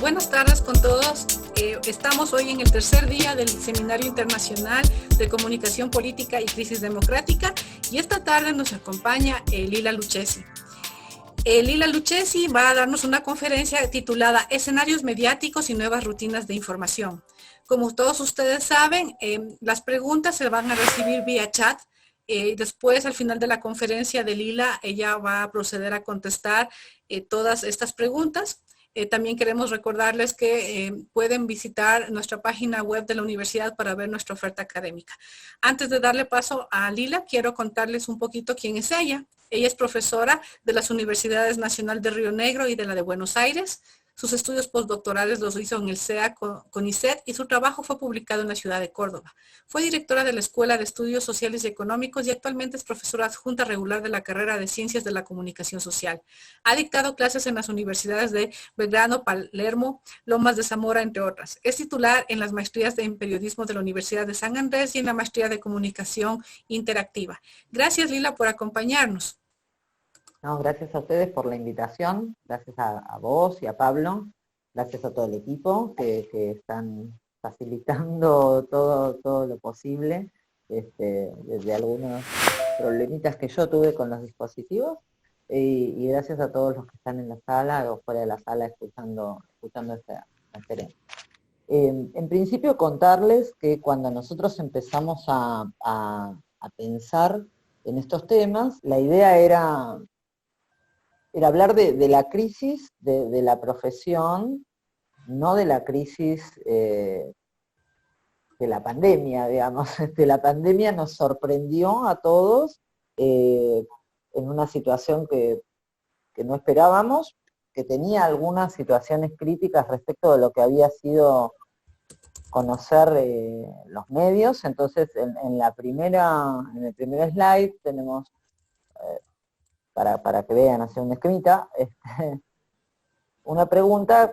Buenas tardes con todos. Estamos hoy en el tercer día del Seminario Internacional de Comunicación Política y Crisis Democrática y esta tarde nos acompaña Lila Lucchesi. Lila Lucchesi va a darnos una conferencia titulada Escenarios mediáticos y nuevas rutinas de información. Como todos ustedes saben, las preguntas se van a recibir vía chat. Después, al final de la conferencia de Lila, ella va a proceder a contestar todas estas preguntas. También queremos recordarles que pueden visitar nuestra página web de la universidad para ver nuestra oferta académica. Antes de darle paso a Lila, quiero contarles un poquito quién es ella. Ella es profesora de las Universidades Nacional de Río Negro y de la de Buenos Aires. Sus estudios postdoctorales los hizo en el CEA CONICET y su trabajo fue publicado en la ciudad de Córdoba. Fue directora de la Escuela de Estudios Sociales y Económicos y actualmente es profesora adjunta regular de la carrera de Ciencias de la Comunicación Social. Ha dictado clases en las universidades de Belgrano, Palermo, Lomas de Zamora, entre otras. Es titular en las maestrías en periodismo de la Universidad de San Andrés y en la maestría de comunicación interactiva. Gracias, Lila, por acompañarnos. No, gracias a ustedes por la invitación, gracias a vos y a Pablo, gracias a todo el equipo que están facilitando todo lo posible, desde algunos problemitas que yo tuve con los dispositivos, y gracias a todos los que están en la sala o fuera de la sala escuchando esta conferencia. En principio contarles que cuando nosotros empezamos a pensar en estos temas, la idea era hablar de la crisis de la profesión, no de la crisis de la pandemia, digamos. La pandemia nos sorprendió a todos en una situación que no esperábamos, que tenía algunas situaciones críticas respecto de lo que había sido conocer los medios. Entonces, en el primer slide tenemos... para que vean, hacer un esquemita, una pregunta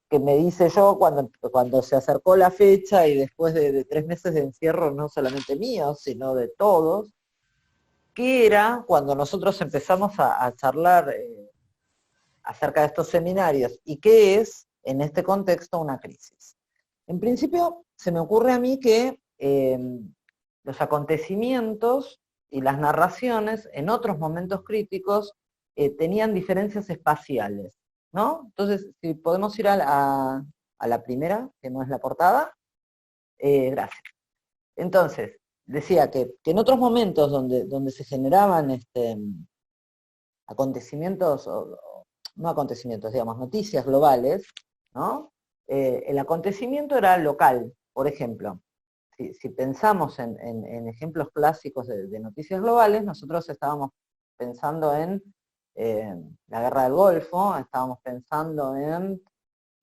que me dice yo cuando se acercó la fecha y después de 3 meses de encierro, no solamente mío, sino de todos, ¿qué era cuando nosotros empezamos a charlar acerca de estos seminarios? ¿Y qué es, en este contexto, una crisis? En principio, se me ocurre a mí que los acontecimientos y las narraciones en otros momentos críticos tenían diferencias espaciales, ¿no? Entonces, si podemos ir a la primera, que no es la portada, gracias. Entonces, decía que en otros momentos donde se generaban acontecimientos, no acontecimientos, digamos, noticias globales, ¿no? El acontecimiento era local, por ejemplo. Si pensamos en ejemplos clásicos de noticias globales, nosotros estábamos pensando en la guerra del Golfo, estábamos pensando en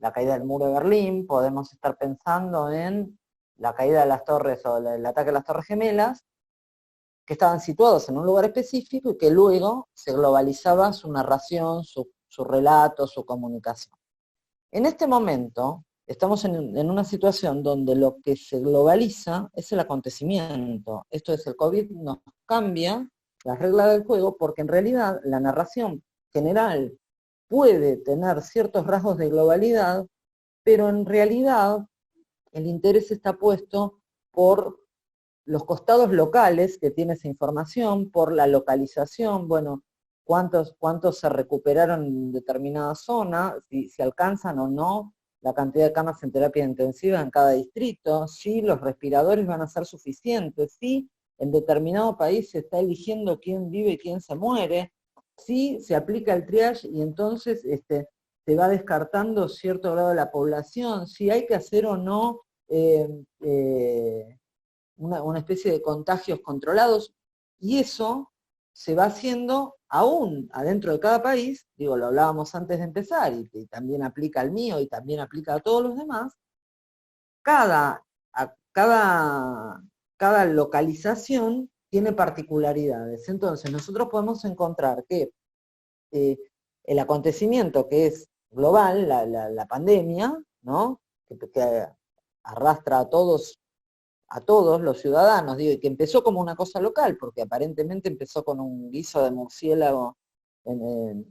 la caída del muro de Berlín, podemos estar pensando en la caída de las torres o el ataque a las Torres Gemelas, que estaban situados en un lugar específico y que luego se globalizaba su narración, su relato, su comunicación. En este momento estamos en una situación donde lo que se globaliza es el acontecimiento. Esto es, el COVID nos cambia las reglas del juego porque en realidad la narración general puede tener ciertos rasgos de globalidad, pero en realidad el interés está puesto por los costados locales que tiene esa información, por la localización, bueno, cuántos se recuperaron en determinada zona, si alcanzan o no la cantidad de camas en terapia intensiva en cada distrito, si los respiradores van a ser suficientes, si en determinado país se está eligiendo quién vive y quién se muere, si se aplica el triage y entonces se va descartando cierto grado de la población, si hay que hacer o no una especie de contagios controlados, y eso se va haciendo aún adentro de cada país, digo, lo hablábamos antes de empezar, y también aplica al mío y también aplica a todos los demás, cada localización tiene particularidades. Entonces nosotros podemos encontrar que el acontecimiento que es global, la pandemia, ¿no? que arrastra a todos los ciudadanos, digo, y que empezó como una cosa local, porque aparentemente empezó con un guiso de murciélago en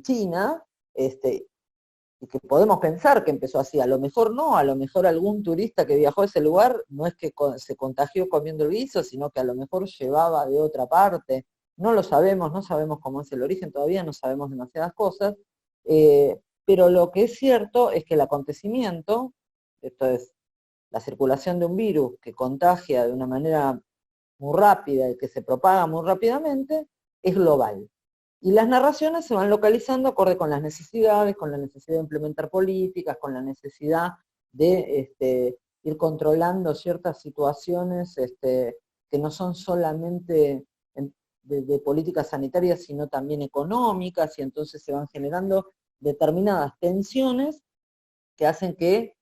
China, y que podemos pensar que empezó así, a lo mejor no, a lo mejor algún turista que viajó a ese lugar no es que se contagió comiendo el guiso, sino que a lo mejor llevaba de otra parte, no lo sabemos, no sabemos cómo es el origen todavía, no sabemos demasiadas cosas, pero lo que es cierto es que el acontecimiento, esto es la circulación de un virus que contagia de una manera muy rápida y que se propaga muy rápidamente, es global. Y las narraciones se van localizando acorde con las necesidades, con la necesidad de implementar políticas, con la necesidad de ir controlando ciertas situaciones que no son solamente de políticas sanitarias, sino también económicas, y entonces se van generando determinadas tensiones que hacen que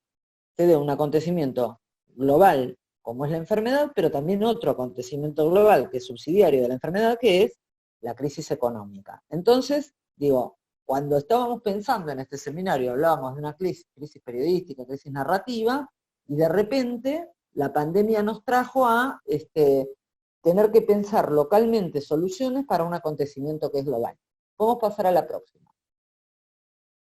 se dé un acontecimiento global, como es la enfermedad, pero también otro acontecimiento global que es subsidiario de la enfermedad, que es la crisis económica. Entonces, digo, cuando estábamos pensando en este seminario, hablábamos de una crisis periodística, crisis narrativa, y de repente la pandemia nos trajo a tener que pensar localmente soluciones para un acontecimiento que es global. Vamos a pasar a la próxima.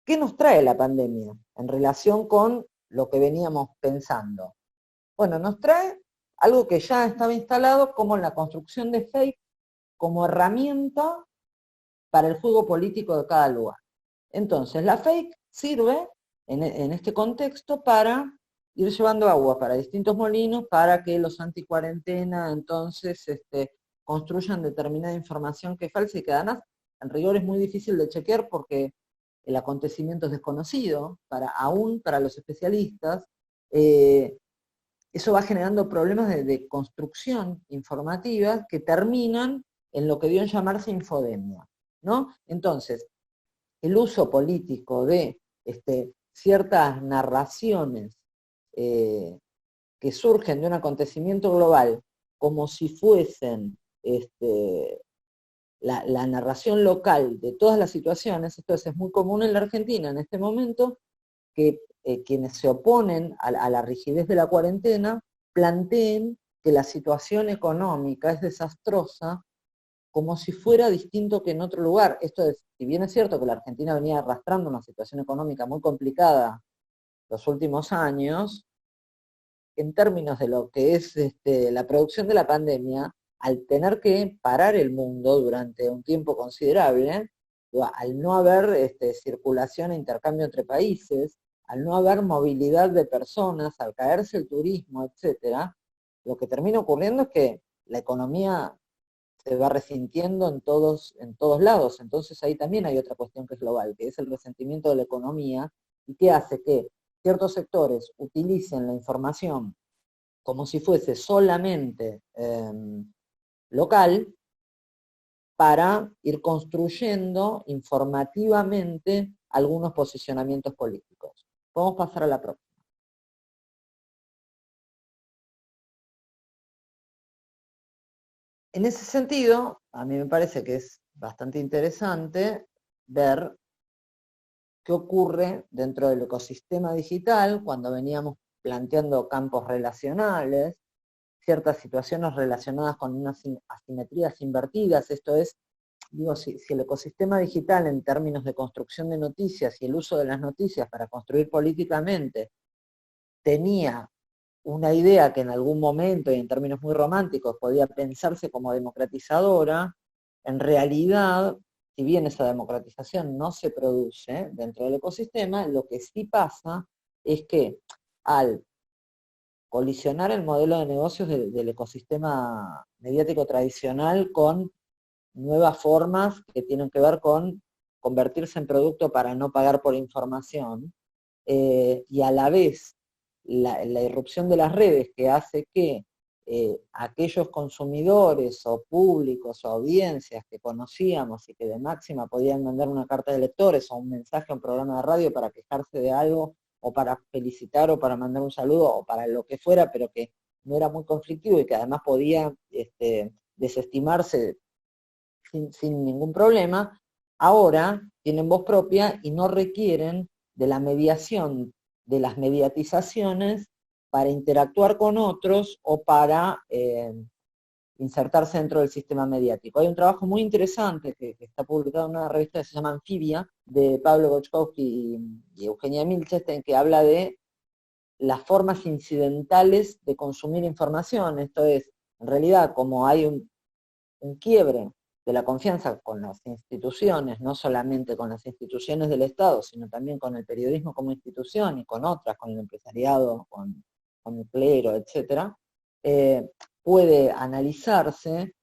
¿Qué nos trae la pandemia en relación con lo que veníamos pensando? Bueno, nos trae algo que ya estaba instalado, como la construcción de fake como herramienta para el juego político de cada lugar. Entonces, la fake sirve en este contexto para ir llevando agua para distintos molinos, para que los anticuarentena entonces construyan determinada información que es falsa y que además en rigor es muy difícil de chequear porque el acontecimiento es desconocido, aún para los especialistas. Eso va generando problemas de construcción informativa que terminan en lo que dio en llamarse infodemia, ¿no? Entonces, el uso político de ciertas narraciones que surgen de un acontecimiento global como si fuesen la narración local de todas las situaciones, esto es muy común en la Argentina en este momento, que quienes se oponen a la rigidez de la cuarentena planteen que la situación económica es desastrosa como si fuera distinto que en otro lugar. Esto es, si bien es cierto que la Argentina venía arrastrando una situación económica muy complicada los últimos años, en términos de lo que es la producción de la pandemia, al tener que parar el mundo durante un tiempo considerable, al no haber circulación e intercambio entre países, al no haber movilidad de personas, al caerse el turismo, etcétera, lo que termina ocurriendo es que la economía se va resintiendo en todos lados. Entonces ahí también hay otra cuestión que es global, que es el resentimiento de la economía, y que hace que ciertos sectores utilicen la información como si fuese solamente local, para ir construyendo informativamente algunos posicionamientos políticos. Podemos pasar a la próxima. En ese sentido, a mí me parece que es bastante interesante ver qué ocurre dentro del ecosistema digital cuando veníamos planteando campos relacionales, ciertas situaciones relacionadas con unas asimetrías invertidas. Esto es, digo, si el ecosistema digital en términos de construcción de noticias y el uso de las noticias para construir políticamente tenía una idea que en algún momento, y en términos muy románticos, podía pensarse como democratizadora, en realidad, si bien esa democratización no se produce dentro del ecosistema, lo que sí pasa es que al colisionar el modelo de negocios del ecosistema mediático tradicional con nuevas formas que tienen que ver con convertirse en producto para no pagar por información, y a la vez la irrupción de las redes que hace que aquellos consumidores o públicos o audiencias que conocíamos y que de máxima podían mandar una carta de lectores o un mensaje a un programa de radio para quejarse de algo, o para felicitar, o para mandar un saludo, o para lo que fuera, pero que no era muy conflictivo y que además podía desestimarse sin ningún problema, ahora tienen voz propia y no requieren de la mediación, de las mediatizaciones para interactuar con otros o para insertarse dentro del sistema mediático. Hay un trabajo muy interesante que está publicado en una revista que se llama Anfibia, de Pablo Bochkowski y Eugenia Milchestein, que habla de las formas incidentales de consumir información. Esto es, en realidad, como hay un quiebre de la confianza con las instituciones, no solamente con las instituciones del Estado, sino también con el periodismo como institución y con otras, con el empresariado, con el clero, etcétera, puede analizarse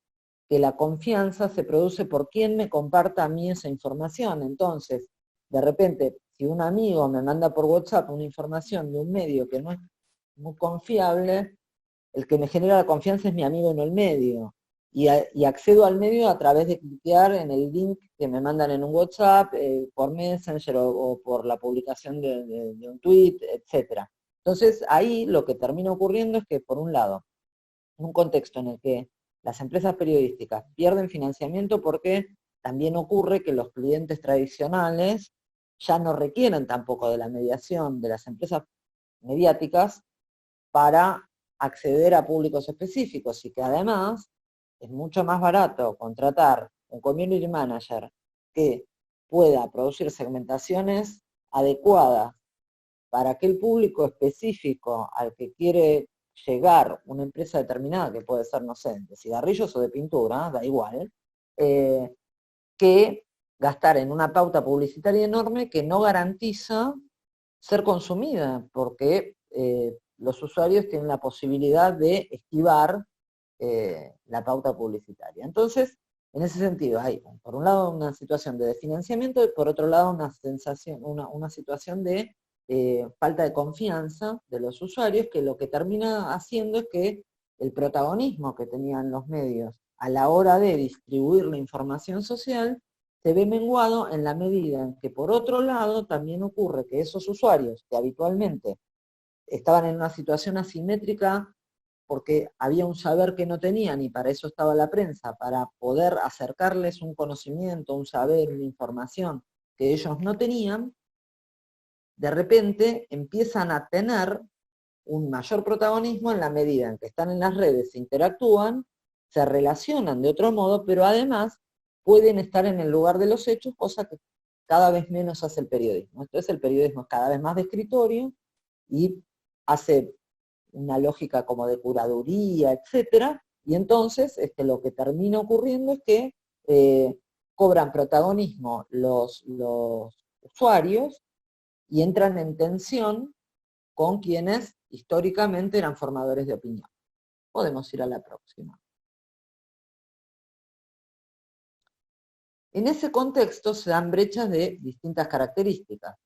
que la confianza se produce por quien me comparta a mí esa información. Entonces, de repente, si un amigo me manda por WhatsApp una información de un medio que no es muy confiable, el que me genera la confianza es mi amigo, no el medio. Y accedo al medio a través de cliquear en el link que me mandan en un WhatsApp, por Messenger o por la publicación de un tweet, etc. Entonces ahí lo que termina ocurriendo es que, por un lado, en un contexto en el que las empresas periodísticas pierden financiamiento porque también ocurre que los clientes tradicionales ya no requieren tampoco de la mediación de las empresas mediáticas para acceder a públicos específicos, y que además es mucho más barato contratar un community manager que pueda producir segmentaciones adecuadas para aquel público específico al que quiere llegar una empresa determinada, que puede ser, no sé, de cigarrillos o de pintura, da igual, que gastar en una pauta publicitaria enorme que no garantiza ser consumida, porque los usuarios tienen la posibilidad de esquivar la pauta publicitaria. Entonces, en ese sentido, hay por un lado una situación de desfinanciamiento y por otro lado una situación de falta de confianza de los usuarios, que lo que termina haciendo es que el protagonismo que tenían los medios a la hora de distribuir la información social se ve menguado en la medida en que, por otro lado, también ocurre que esos usuarios que habitualmente estaban en una situación asimétrica porque había un saber que no tenían, y para eso estaba la prensa, para poder acercarles un conocimiento, un saber, una información que ellos no tenían, de repente empiezan a tener un mayor protagonismo en la medida en que están en las redes, se interactúan, se relacionan de otro modo, pero además pueden estar en el lugar de los hechos, cosa que cada vez menos hace el periodismo. Entonces el periodismo es cada vez más de escritorio y hace una lógica como de curaduría, etcétera, y entonces lo que termina ocurriendo es que cobran protagonismo los usuarios y entran en tensión con quienes históricamente eran formadores de opinión. Podemos ir a la próxima. En ese contexto se dan brechas de distintas características.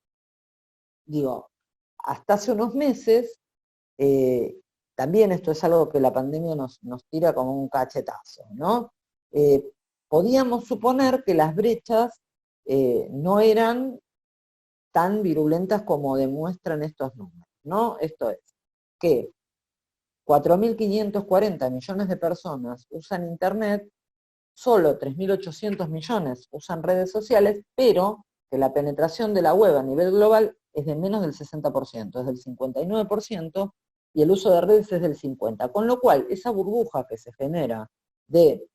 Digo, hasta hace unos meses, también esto es algo que la pandemia nos tira como un cachetazo, ¿no? Podíamos suponer que las brechas no eran tan virulentas como demuestran estos números, ¿no? Esto es, que 4.540 millones de personas usan Internet, solo 3.800 millones usan redes sociales, pero que la penetración de la web a nivel global es de menos del 60%, es del 59%, y el uso de redes es del 50%. Con lo cual, esa burbuja que se genera de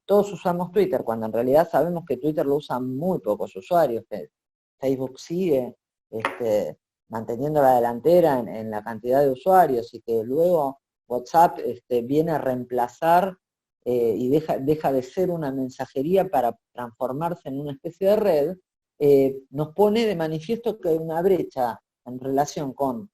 todos usamos Twitter, cuando en realidad sabemos que Twitter lo usan muy pocos usuarios, que Facebook sigue manteniendo la delantera en la cantidad de usuarios, y que luego WhatsApp viene a reemplazar y deja de ser una mensajería para transformarse en una especie de red, nos pone de manifiesto que hay una brecha en relación con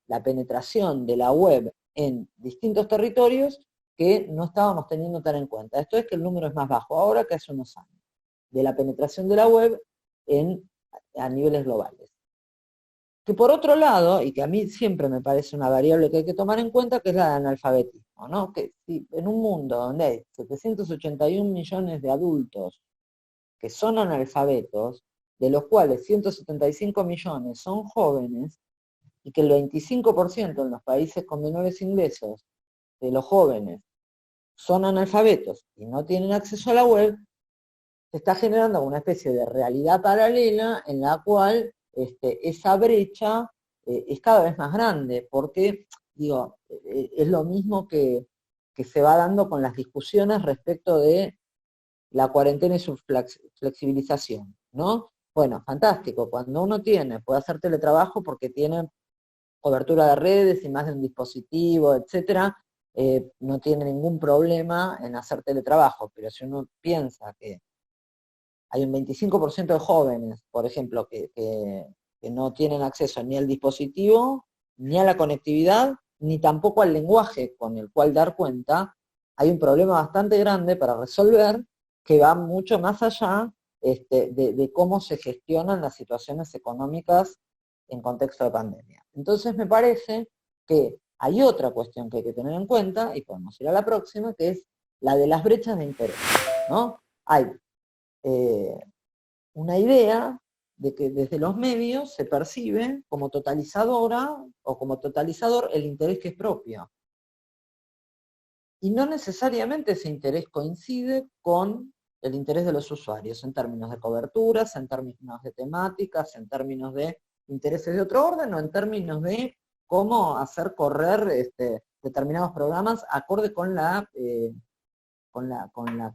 la penetración de la web en distintos territorios que no estábamos teniendo tan en cuenta. Esto es que el número es más bajo ahora que hace unos años, de la penetración de la web a niveles globales. Que por otro lado, y que a mí siempre me parece una variable que hay que tomar en cuenta, que es la de analfabetismo, ¿no? Que si en un mundo donde hay 781 millones de adultos que son analfabetos, de los cuales 175 millones son jóvenes, y que el 25% en los países con menores ingresos de los jóvenes son analfabetos y no tienen acceso a la web, se está generando una especie de realidad paralela en la cual esa brecha es cada vez más grande, porque, digo, es lo mismo que que se va dando con las discusiones respecto de la cuarentena y su flexibilización, ¿no? Bueno, fantástico, cuando uno puede hacer teletrabajo porque tiene cobertura de redes y más de un dispositivo, etcétera, no tiene ningún problema en hacer teletrabajo, pero si uno piensa que hay un 25% de jóvenes, por ejemplo, que no tienen acceso ni al dispositivo, ni a la conectividad, ni tampoco al lenguaje con el cual dar cuenta, hay un problema bastante grande para resolver que va mucho más allá de cómo se gestionan las situaciones económicas en contexto de pandemia. Entonces me parece que hay otra cuestión que hay que tener en cuenta, y podemos ir a la próxima, que es la de las brechas de interés, ¿no? Hay una idea de que desde los medios se percibe como totalizadora o como totalizador el interés que es propio. Y no necesariamente ese interés coincide con el interés de los usuarios en términos de coberturas, en términos de temáticas, en términos de intereses de otro orden o en términos de cómo hacer correr determinados programas acorde con la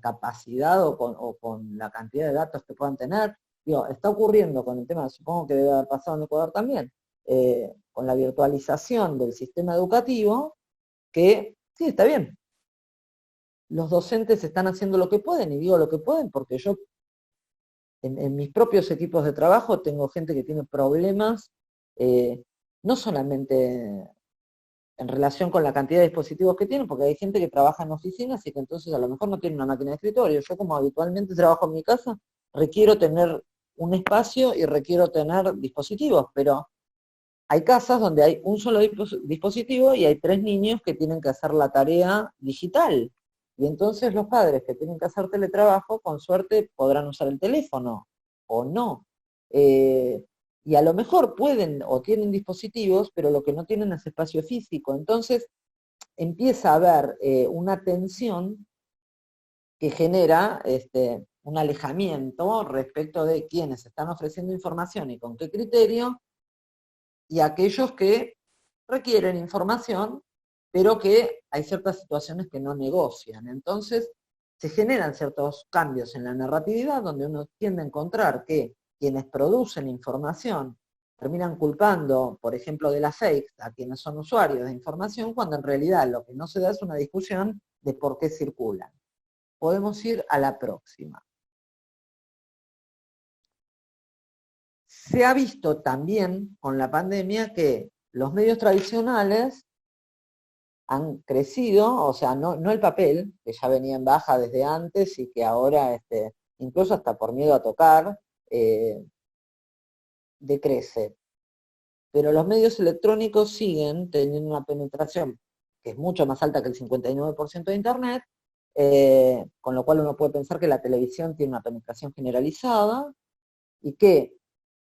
capacidad o con la cantidad de datos que puedan tener. Digo, está ocurriendo con el tema, supongo que debe haber pasado en Ecuador también, con la virtualización del sistema educativo, que sí, está bien. Los docentes están haciendo lo que pueden, y digo lo que pueden porque yo en mis propios equipos de trabajo tengo gente que tiene problemas, no solamente en relación con la cantidad de dispositivos que tienen, porque hay gente que trabaja en oficinas y que entonces a lo mejor no tiene una máquina de escritorio. Yo, como habitualmente trabajo en mi casa, requiero tener un espacio y requiero tener dispositivos, pero hay casas donde hay un solo dispositivo y hay 3 niños que tienen que hacer la tarea digital. Y entonces los padres que tienen que hacer teletrabajo, con suerte podrán usar el teléfono, o no. Y a lo mejor pueden o tienen dispositivos, pero lo que no tienen es espacio físico. Entonces empieza a haber una tensión que genera un alejamiento respecto de quienes están ofreciendo información y con qué criterio, y aquellos que requieren información, pero que hay ciertas situaciones que no negocian. Entonces se generan ciertos cambios en la narratividad donde uno tiende a encontrar que quienes producen información terminan culpando, por ejemplo, de las fakes a quienes son usuarios de información, cuando en realidad lo que no se da es una discusión de por qué circulan. Podemos ir a la próxima. Se ha visto también con la pandemia que los medios tradicionales han crecido, o sea, no el papel, que ya venía en baja desde antes y que ahora, incluso hasta por miedo a tocar, decrece. Pero los medios electrónicos siguen teniendo una penetración que es mucho más alta que el 59% de Internet, con lo cual uno puede pensar que la televisión tiene una penetración generalizada y que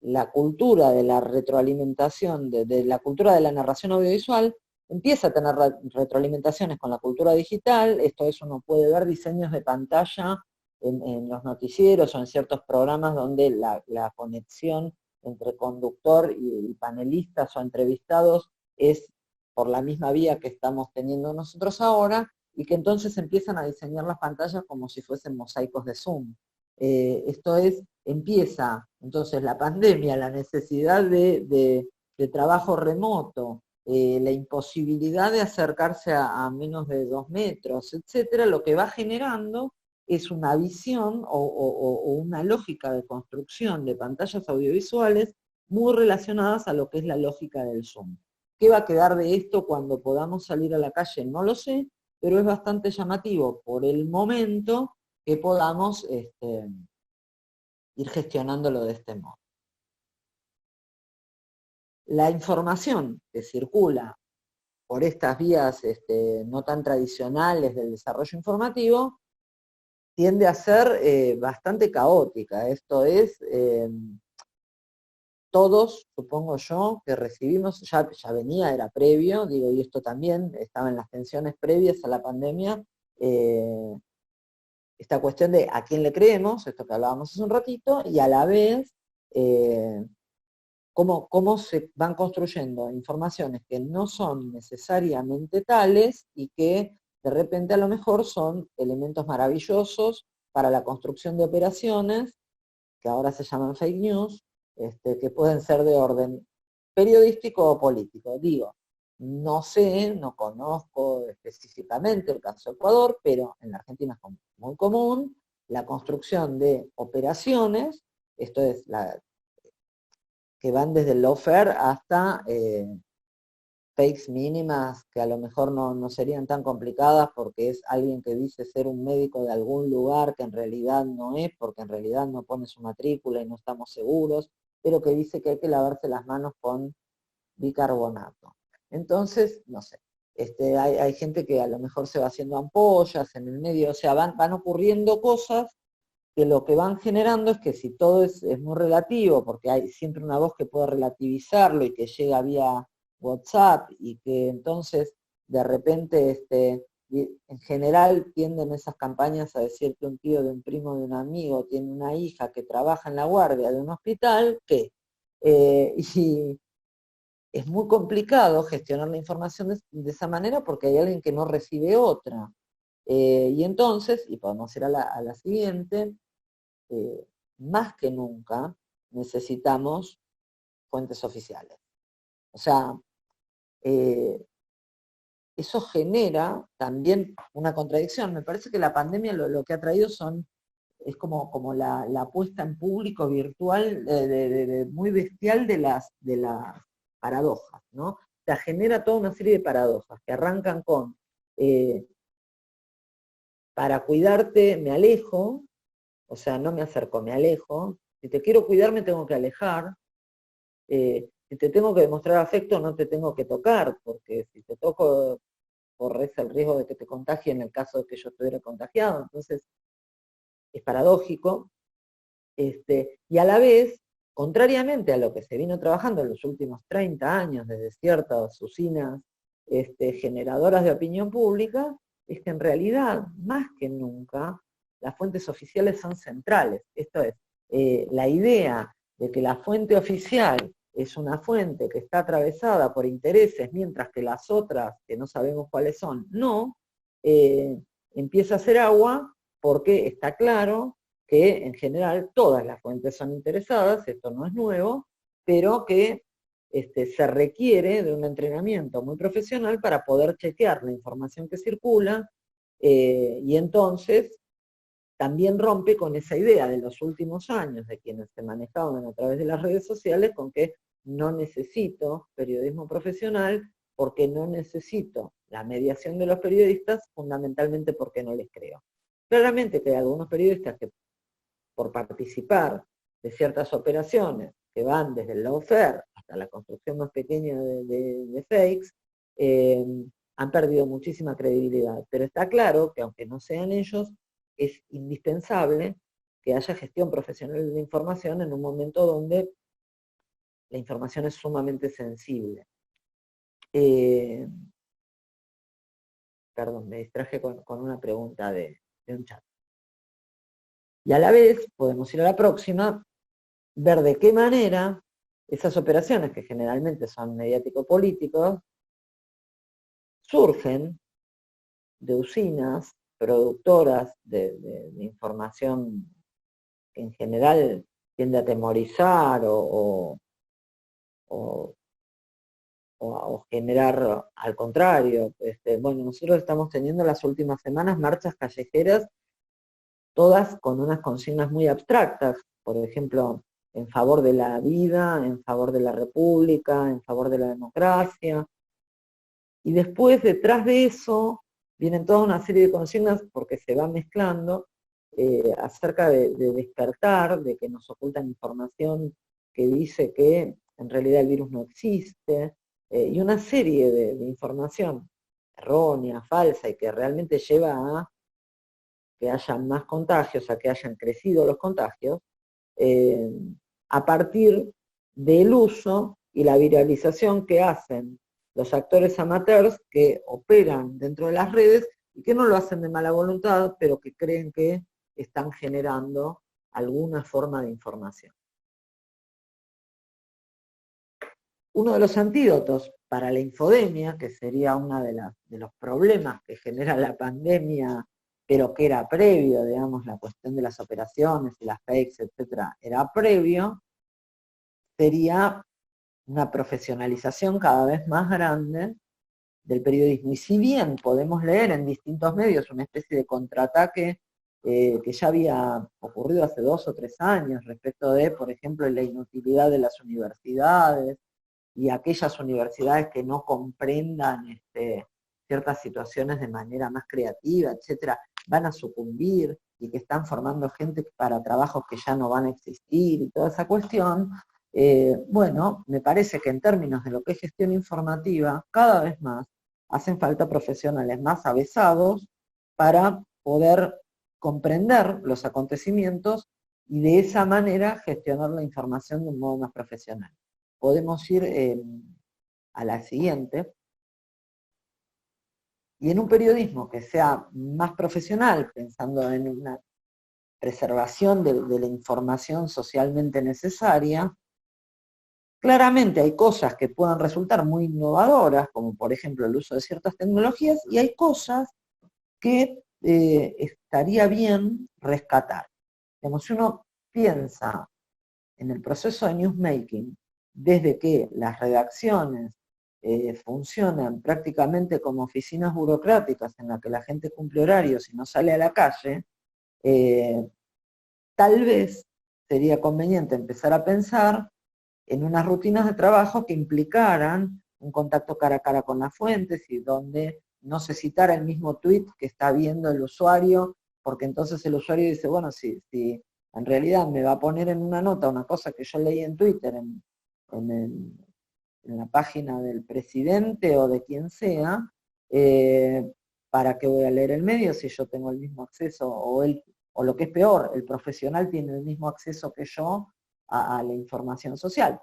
la cultura de la retroalimentación, de la cultura de la narración audiovisual, empieza a tener retroalimentaciones con la cultura digital. Esto es, uno puede ver diseños de pantalla en los noticieros o en ciertos programas donde la conexión entre conductor y panelistas o entrevistados es por la misma vía que estamos teniendo nosotros ahora, y que entonces empiezan a diseñar las pantallas como si fuesen mosaicos de Zoom. Esto es, empieza entonces la pandemia, la necesidad de trabajo remoto, la imposibilidad de acercarse a menos de 2 metros, etcétera, lo que va generando es una visión o una lógica de construcción de pantallas audiovisuales muy relacionadas a lo que es la lógica del Zoom. ¿Qué va a quedar de esto cuando podamos salir a la calle? No lo sé, pero es bastante llamativo por el momento que podamos ir gestionándolo de este modo. La información que circula por estas vías no tan tradicionales del desarrollo informativo tiende a ser bastante caótica. Esto es, todos, supongo yo, que recibimos, ya venía, era previo, digo, y esto también estaba en las tensiones previas a la pandemia, esta cuestión de a quién le creemos, esto que hablábamos hace un ratito, y a la vez cómo se van construyendo informaciones que no son necesariamente tales y que de repente a lo mejor son elementos maravillosos para la construcción de operaciones, que ahora se llaman fake news, que pueden ser de orden periodístico o político. Digo, no sé, no conozco específicamente el caso de Ecuador, pero en la Argentina es muy común la construcción de operaciones, esto es, que van desde el lawfare hasta fakes mínimas, que a lo mejor no serían tan complicadas porque es alguien que dice ser un médico de algún lugar que en realidad no es, porque en realidad no pone su matrícula y no estamos seguros, pero que dice que hay que lavarse las manos con bicarbonato. Entonces, no sé, hay gente que a lo mejor se va haciendo ampollas en el medio, o sea, van ocurriendo cosas que lo que van generando es que si todo es muy relativo, porque hay siempre una voz que puede relativizarlo y que llega vía WhatsApp y que entonces de repente en general tienden esas campañas a decir que un tío de un primo de un amigo tiene una hija que trabaja en la guardia de un hospital, y es muy complicado gestionar la información de esa manera porque hay alguien que no recibe otra. Y entonces, y podemos ir a la siguiente, más que nunca necesitamos fuentes oficiales. O sea, eso genera también una contradicción. Me parece que la pandemia lo que ha traído es como la puesta en público virtual muy bestial de las paradojas, ¿no? O sea, genera toda una serie de paradojas que arrancan con para cuidarte me alejo, o sea, no me acerco, me alejo. Si te quiero cuidar me tengo que alejar. Si te tengo que demostrar afecto no te tengo que tocar, porque si te toco corres el riesgo de que te contagie en el caso de que yo estuviera contagiado. Entonces, es paradójico. Y a la vez, contrariamente a lo que se vino trabajando en los últimos 30 años desde ciertas usinas generadoras de opinión pública, es que en realidad, más que nunca, las fuentes oficiales son centrales. Esto es, la idea de que la fuente oficial es una fuente que está atravesada por intereses, mientras que las otras, que no sabemos cuáles son, no, empieza a hacer agua porque está claro que en general todas las fuentes son interesadas, esto no es nuevo, pero que se requiere de un entrenamiento muy profesional para poder chequear la información que circula, y entonces también rompe con esa idea de los últimos años de quienes se manejaban a través de las redes sociales con que no necesito periodismo profesional porque no necesito la mediación de los periodistas, fundamentalmente porque no les creo. Claramente que hay algunos periodistas que por participar de ciertas operaciones que van desde el lawfare hasta la construcción más pequeña de fakes, han perdido muchísima credibilidad. Pero está claro que aunque no sean ellos, es indispensable que haya gestión profesional de la información en un momento donde la información es sumamente sensible. Perdón, me distraje con una pregunta de un chat. Y a la vez, podemos ir a la próxima, ver de qué manera esas operaciones, que generalmente son mediático-políticos, surgen de usinas productoras de información que en general tiende a atemorizar o generar al contrario. Bueno, nosotros estamos teniendo las últimas semanas marchas callejeras, todas con unas consignas muy abstractas, por ejemplo, en favor de la vida, en favor de la república, en favor de la democracia. Y después, detrás de eso, vienen toda una serie de consignas, porque se va mezclando, acerca de despertar, de que nos ocultan información que dice que en realidad el virus no existe, y una serie de información errónea, falsa, y que realmente lleva a que haya más contagios, a que hayan crecido los contagios, a partir del uso y la viralización que hacen los actores amateurs que operan dentro de las redes y que no lo hacen de mala voluntad, pero que creen que están generando alguna forma de información. uno de los antídotos para la infodemia, que sería uno de los problemas que genera la pandemia, pero que era previo, digamos, la cuestión de las operaciones y las fakes, etcétera, era previo, sería una profesionalización cada vez más grande del periodismo. Y si bien podemos leer en distintos medios una especie de contraataque que ya había ocurrido hace 2 o 3 años respecto de, por ejemplo, la inutilidad de las universidades y aquellas universidades que no comprendan ciertas situaciones de manera más creativa, etcétera, van a sucumbir y que están formando gente para trabajos que ya no van a existir y toda esa cuestión. Bueno, me parece que en términos de lo que es gestión informativa, cada vez más hacen falta profesionales más avesados para poder comprender los acontecimientos y de esa manera gestionar la información de un modo más profesional. Podemos ir a la siguiente. Y en un periodismo que sea más profesional, pensando en una preservación de la información socialmente necesaria, claramente hay cosas que puedan resultar muy innovadoras, como por ejemplo el uso de ciertas tecnologías, y hay cosas que estaría bien rescatar. Digamos, si uno piensa en el proceso de newsmaking, desde que las redacciones funcionan prácticamente como oficinas burocráticas en las que la gente cumple horarios y no sale a la calle, tal vez sería conveniente empezar a pensar en unas rutinas de trabajo que implicaran un contacto cara a cara con las fuentes y donde no se citara el mismo tweet que está viendo el usuario, porque entonces el usuario dice, bueno, si en realidad me va a poner en una nota una cosa que yo leí en Twitter, en la página del presidente o de quien sea, ¿para qué voy a leer el medio si yo tengo el mismo acceso, o lo que es peor, el profesional tiene el mismo acceso que yo a la información social?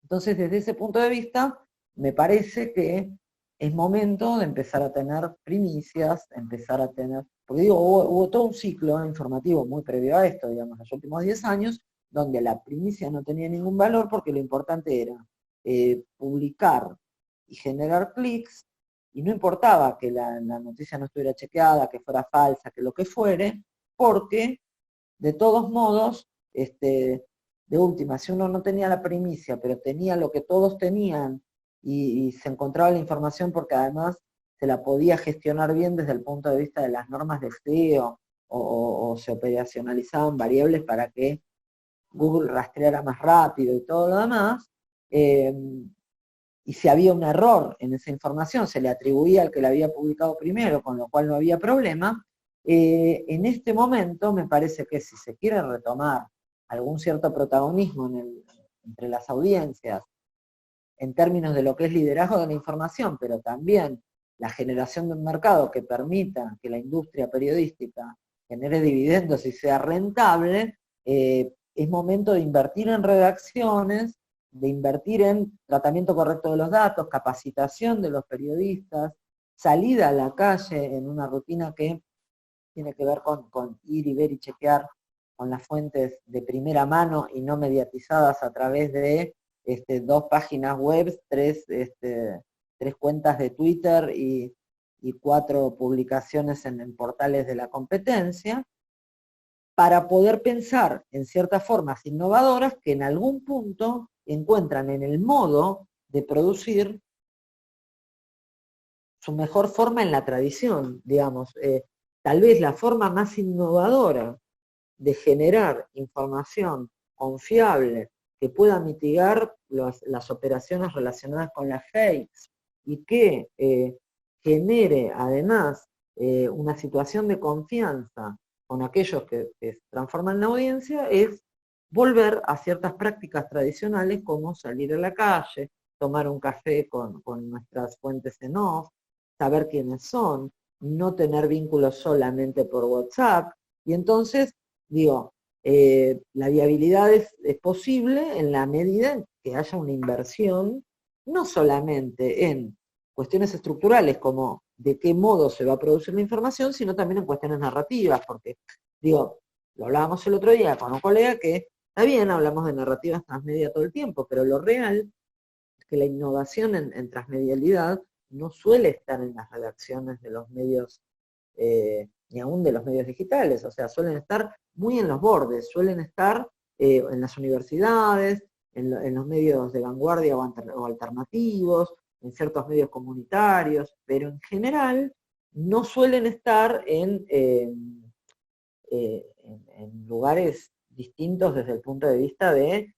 Entonces, desde ese punto de vista, me parece que es momento de empezar a tener primicias, porque digo, hubo todo un ciclo informativo muy previo a esto, digamos, los últimos 10 años, donde la primicia no tenía ningún valor porque lo importante era publicar y generar clics, y no importaba que la noticia no estuviera chequeada, que fuera falsa, que lo que fuere, porque de todos modos, de última, si uno no tenía la primicia, pero tenía lo que todos tenían, y se encontraba la información porque además se la podía gestionar bien desde el punto de vista de las normas de SEO, o se operacionalizaban variables para que Google rastreara más rápido y todo lo demás, y si había un error en esa información, se le atribuía al que la había publicado primero, con lo cual no había problema. En este momento me parece que si se quiere retomar algún cierto protagonismo entre las audiencias, en términos de lo que es liderazgo de la información, pero también la generación de un mercado que permita que la industria periodística genere dividendos y sea rentable, es momento de invertir en redacciones, de invertir en tratamiento correcto de los datos, capacitación de los periodistas, salida a la calle en una rutina que tiene que ver con ir y ver y chequear con las fuentes de primera mano y no mediatizadas a través de 2 páginas web, 3 cuentas de Twitter y 4 publicaciones en portales de la competencia, para poder pensar en ciertas formas innovadoras que en algún punto encuentran en el modo de producir su mejor forma en la tradición, digamos. Tal vez la forma más innovadora de generar información confiable que pueda mitigar las operaciones relacionadas con las fakes y que genere además una situación de confianza con aquellos que se transforman en audiencia, es volver a ciertas prácticas tradicionales como salir a la calle, tomar un café con nuestras fuentes en off, saber quiénes son, no tener vínculos solamente por WhatsApp. Y entonces, digo, la viabilidad es posible en la medida en que haya una inversión, no solamente en cuestiones estructurales como de qué modo se va a producir la información, sino también en cuestiones narrativas, porque, digo, lo hablábamos el otro día con un colega que, está bien, hablamos de narrativas transmedia todo el tiempo, pero lo real es que la innovación en transmedialidad no suele estar en las redacciones de los medios, ni aún de los medios digitales, o sea, suelen estar muy en los bordes, suelen estar en las universidades, en los medios de vanguardia o alternativos, en ciertos medios comunitarios, pero en general no suelen estar en lugares distintos desde el punto de vista de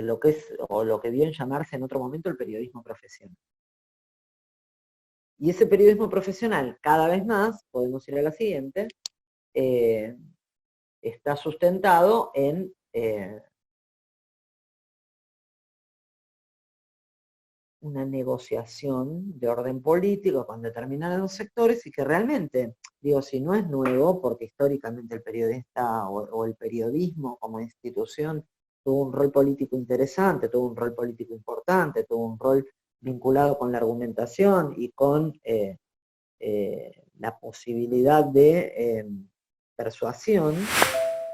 lo que es, o lo que bien llamarse en otro momento, el periodismo profesional. Y ese periodismo profesional, cada vez más, podemos ir a la siguiente, está sustentado en una negociación de orden político con determinados sectores y que realmente, digo, si no es nuevo, porque históricamente el periodista o el periodismo como institución tuvo un rol político interesante, tuvo un rol político importante, tuvo un rol vinculado con la argumentación y con la posibilidad de persuasión.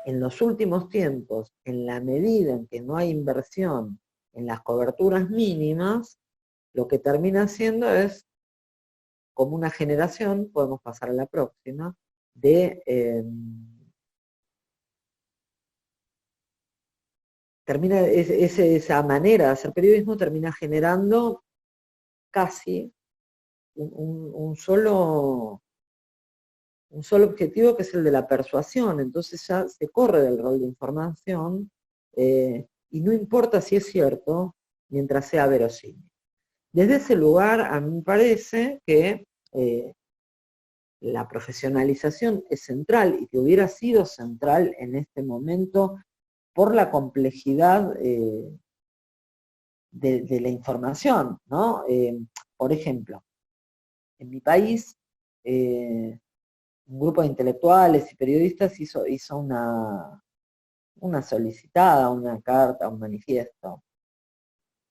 En los últimos tiempos, en la medida en que no hay inversión en las coberturas mínimas, lo que termina siendo es, como una generación, podemos pasar a la próxima, esa manera de hacer periodismo termina generando casi un solo objetivo, que es el de la persuasión. Entonces ya se corre del rol de información y no importa si es cierto, mientras sea verosímil. Desde ese lugar, a mí me parece que la profesionalización es central y que hubiera sido central en este momento por la complejidad de la información, ¿no? Por ejemplo, en mi país, un grupo de intelectuales y periodistas hizo una solicitada, una carta, un manifiesto,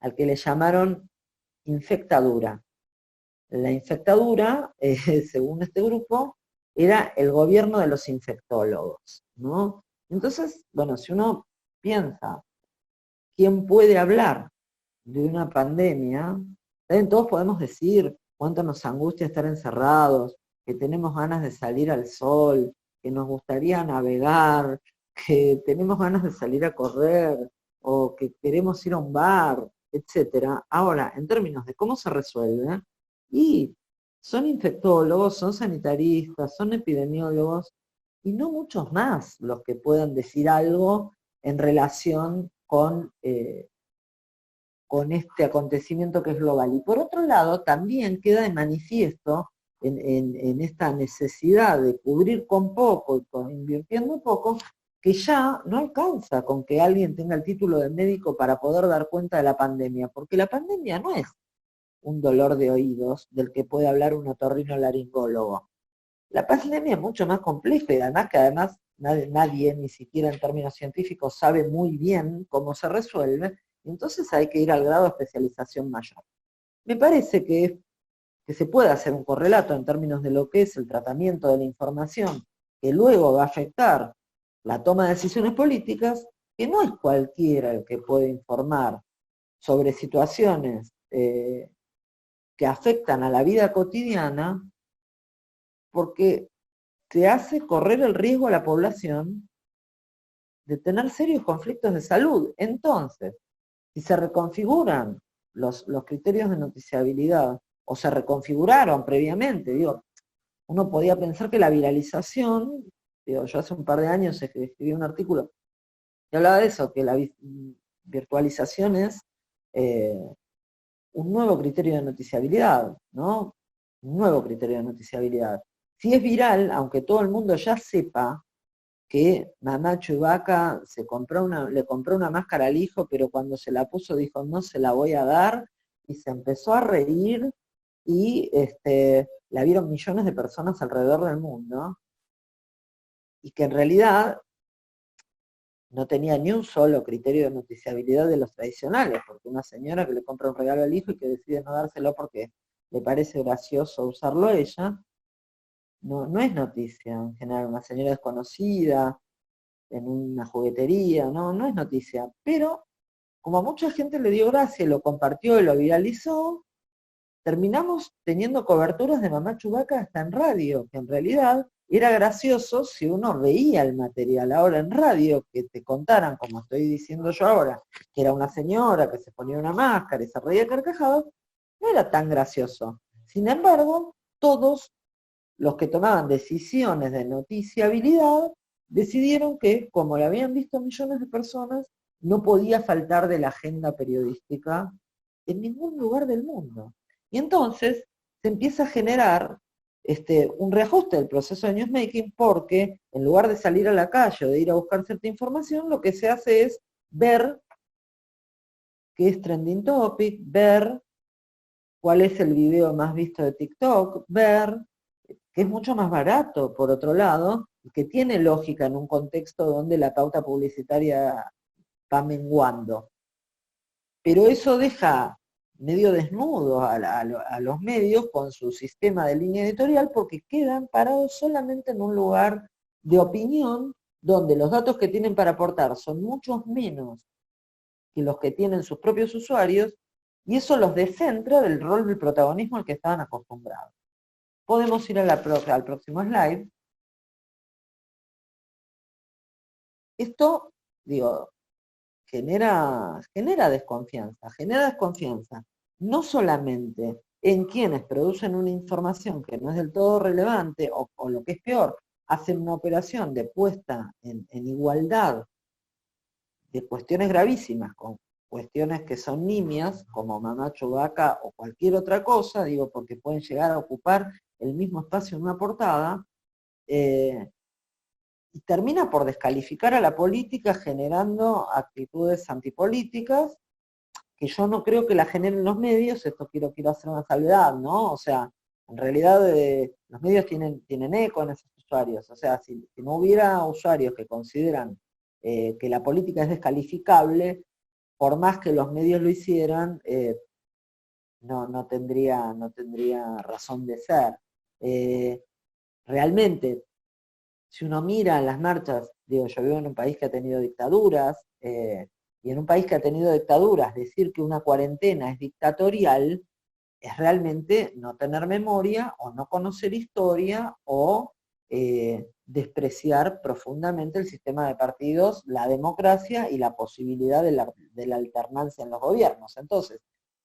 al que le llamaron infectadura. La infectadura, según este grupo, era el gobierno de los infectólogos, ¿no? Entonces, bueno, si uno piensa, ¿quién puede hablar de una pandemia? ¿Saben? Todos podemos decir cuánto nos angustia estar encerrados, que tenemos ganas de salir al sol, que nos gustaría navegar, que tenemos ganas de salir a correr, o que queremos ir a un bar, etcétera. Ahora, en términos de cómo se resuelve, y son infectólogos, son sanitaristas, son epidemiólogos, y no muchos más los que puedan decir algo en relación con este acontecimiento que es global. Y por otro lado, también queda de manifiesto en esta necesidad de cubrir con poco y invirtiendo poco, que ya no alcanza con que alguien tenga el título de médico para poder dar cuenta de la pandemia, porque la pandemia no es un dolor de oídos del que puede hablar un otorrinolaringólogo. La pandemia es mucho más compleja y además nadie, ni siquiera en términos científicos, sabe muy bien cómo se resuelve, entonces hay que ir al grado de especialización mayor. Me parece que se puede hacer un correlato en términos de lo que es el tratamiento de la información, que luego va a afectar la toma de decisiones políticas, que no es cualquiera el que puede informar sobre situaciones que afectan a la vida cotidiana, porque te hace correr el riesgo a la población de tener serios conflictos de salud. Entonces, si se reconfiguran los criterios de noticiabilidad, o se reconfiguraron previamente, digo, uno podía pensar que la viralización, digo, yo hace un par de años escribí un artículo que hablaba de eso, que la virtualización es un nuevo criterio de noticiabilidad, ¿no? Un nuevo criterio de noticiabilidad. Si es viral, aunque todo el mundo ya sepa que mamá Chubaca le compró una máscara al hijo, pero cuando se la puso dijo, no se la voy a dar, y se empezó a reír, y la vieron millones de personas alrededor del mundo, y que en realidad no tenía ni un solo criterio de noticiabilidad de los tradicionales, porque una señora que le compra un regalo al hijo y que decide no dárselo porque le parece gracioso usarlo ella, no es noticia en general. Una señora desconocida en una juguetería, no es noticia, pero como a mucha gente le dio gracia, lo compartió y lo viralizó, terminamos teniendo coberturas de Mamá Chubaca hasta en radio, que en realidad era gracioso si uno veía el material. Ahora en radio, que te contaran, como estoy diciendo yo ahora, que era una señora que se ponía una máscara y se reía carcajadas, no era tan gracioso. Sin embargo, todos los que tomaban decisiones de noticiabilidad decidieron que, como lo habían visto millones de personas, no podía faltar de la agenda periodística en ningún lugar del mundo. Y entonces se empieza a generar un reajuste del proceso de newsmaking, porque en lugar de salir a la calle o de ir a buscar cierta información, lo que se hace es ver qué es trending topic, ver cuál es el video más visto de TikTok, ver que es mucho más barato, por otro lado, y que tiene lógica en un contexto donde la pauta publicitaria va menguando. Pero eso deja medio desnudo a los medios con su sistema de línea editorial, porque quedan parados solamente en un lugar de opinión donde los datos que tienen para aportar son muchos menos que los que tienen sus propios usuarios, y eso los descentra del rol del protagonismo al que estaban acostumbrados. Podemos ir al próximo slide. Esto, digo, genera desconfianza, no solamente en quienes producen una información que no es del todo relevante, o lo que es peor, hacen una operación de puesta en igualdad de cuestiones gravísimas con cuestiones que son nimias, como Mamá Chubaca o cualquier otra cosa, digo, porque pueden llegar a ocupar el mismo espacio en una portada, y termina por descalificar a la política generando actitudes antipolíticas, que yo no creo que la generen los medios. Esto quiero hacer una salvedad, ¿no? O sea, en realidad los medios tienen eco en esos usuarios. O sea, si no hubiera usuarios que consideran que la política es descalificable, por más que los medios lo hicieran, no tendría razón de ser. Realmente, si uno mira las marchas, digo, yo vivo en un país que ha tenido dictaduras, y en un país que ha tenido dictaduras, decir que una cuarentena es dictatorial es realmente no tener memoria, o no conocer historia, o despreciar profundamente el sistema de partidos, la democracia y la posibilidad de la alternancia en los gobiernos. Entonces,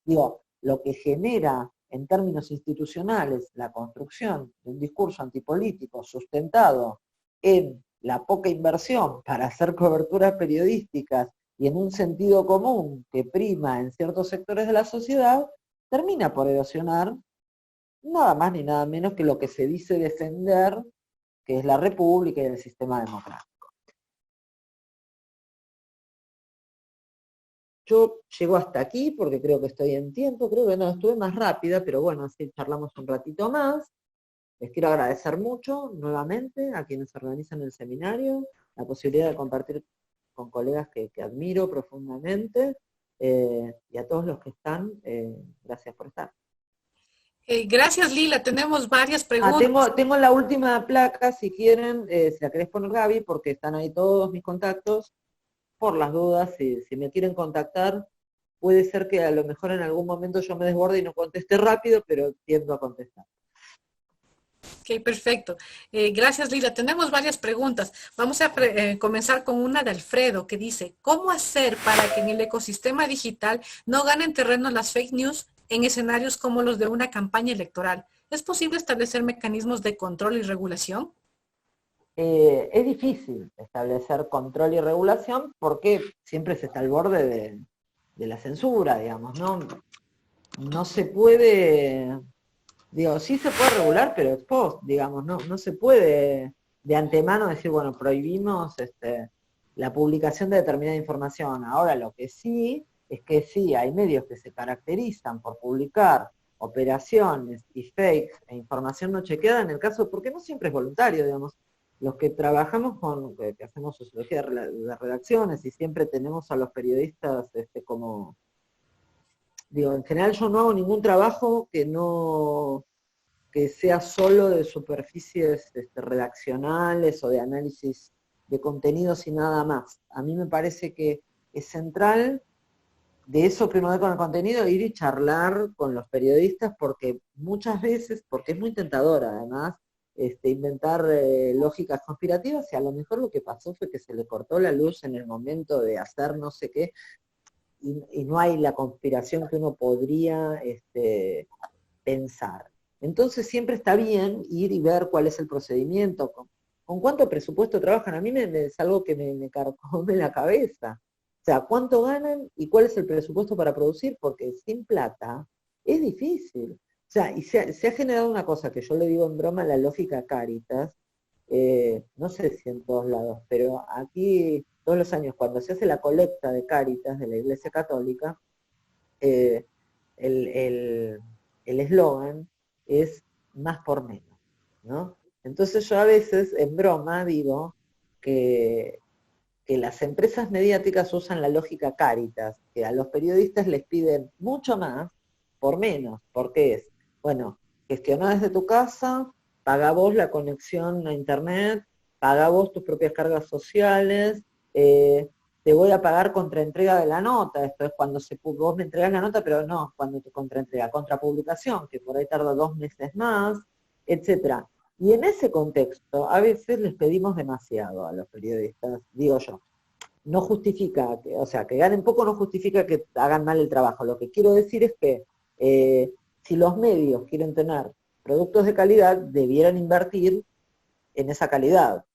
digo, lo que genera en términos institucionales la construcción de un discurso antipolítico sustentado en la poca inversión para hacer coberturas periodísticas y en un sentido común que prima en ciertos sectores de la sociedad, termina por erosionar nada más ni nada menos que lo que se dice defender, que es la república y el sistema democrático. Yo llego hasta aquí porque creo que estoy en tiempo, creo que no, estuve más rápida, pero bueno, así charlamos un ratito más. Les quiero agradecer mucho nuevamente a quienes organizan el seminario, la posibilidad de compartir con colegas que admiro profundamente, y a todos los que están, gracias por estar. Gracias, Lila. Tenemos varias preguntas. Tengo la última placa, si quieren, si la querés poner, Gaby, porque están ahí todos mis contactos, por las dudas. Si me quieren contactar, puede ser que a lo mejor en algún momento yo me desborde y no conteste rápido, pero tiendo a contestar. Ok, perfecto. Gracias, Lila. Tenemos varias preguntas. Vamos a comenzar con una de Alfredo, que dice, ¿cómo hacer para que en el ecosistema digital no ganen terreno las fake news en escenarios como los de una campaña electoral? ¿Es posible establecer mecanismos de control y regulación? Es difícil establecer control y regulación porque siempre se está al borde de la censura, digamos, ¿no? No se puede, digo, sí se puede regular, pero ex post, digamos, no se puede de antemano decir, bueno, prohibimos la publicación de determinada información. Ahora, lo que sí es que sí, hay medios que se caracterizan por publicar operaciones y fakes e información no chequeada, en el caso, porque no siempre es voluntario, digamos. Los que trabajamos que hacemos sociología de redacciones y siempre tenemos a los periodistas como, digo, en general yo no hago ningún trabajo que sea solo de superficies redaccionales o de análisis de contenidos y nada más. A mí me parece que es central de eso que uno ve con el contenido, ir y charlar con los periodistas, porque muchas veces, porque es muy tentador además, inventar lógicas conspirativas, y a lo mejor lo que pasó fue que se le cortó la luz en el momento de hacer no sé qué, y no hay la conspiración que uno podría pensar. Entonces siempre está bien ir y ver cuál es el procedimiento, con cuánto presupuesto trabajan. A mí es algo que me carcome la cabeza. O sea, cuánto ganan y cuál es el presupuesto para producir, porque sin plata es difícil. O sea, y se ha generado una cosa que yo le digo en broma, la lógica Cáritas, no sé si en todos lados, pero aquí todos los años cuando se hace la colecta de Cáritas de la Iglesia Católica, eh, el eslogan es más por menos, ¿no? Entonces yo a veces en broma digo que, que las empresas mediáticas usan la lógica Cáritas, que a los periodistas les piden mucho más por menos, porque es, bueno, gestiona desde tu casa, paga vos la conexión a internet, paga vos tus propias cargas sociales, te voy a pagar contra entrega de la nota, esto es cuando vos me entregas la nota, pero no cuando te contraentrega, contra publicación, que por ahí tarda 2 meses más, etcétera. Y en ese contexto, a veces les pedimos demasiado a los periodistas, digo yo. No justifica, o sea, que ganen poco no justifica que hagan mal el trabajo. Lo que quiero decir es que si los medios quieren tener productos de calidad, debieran invertir en esa calidad,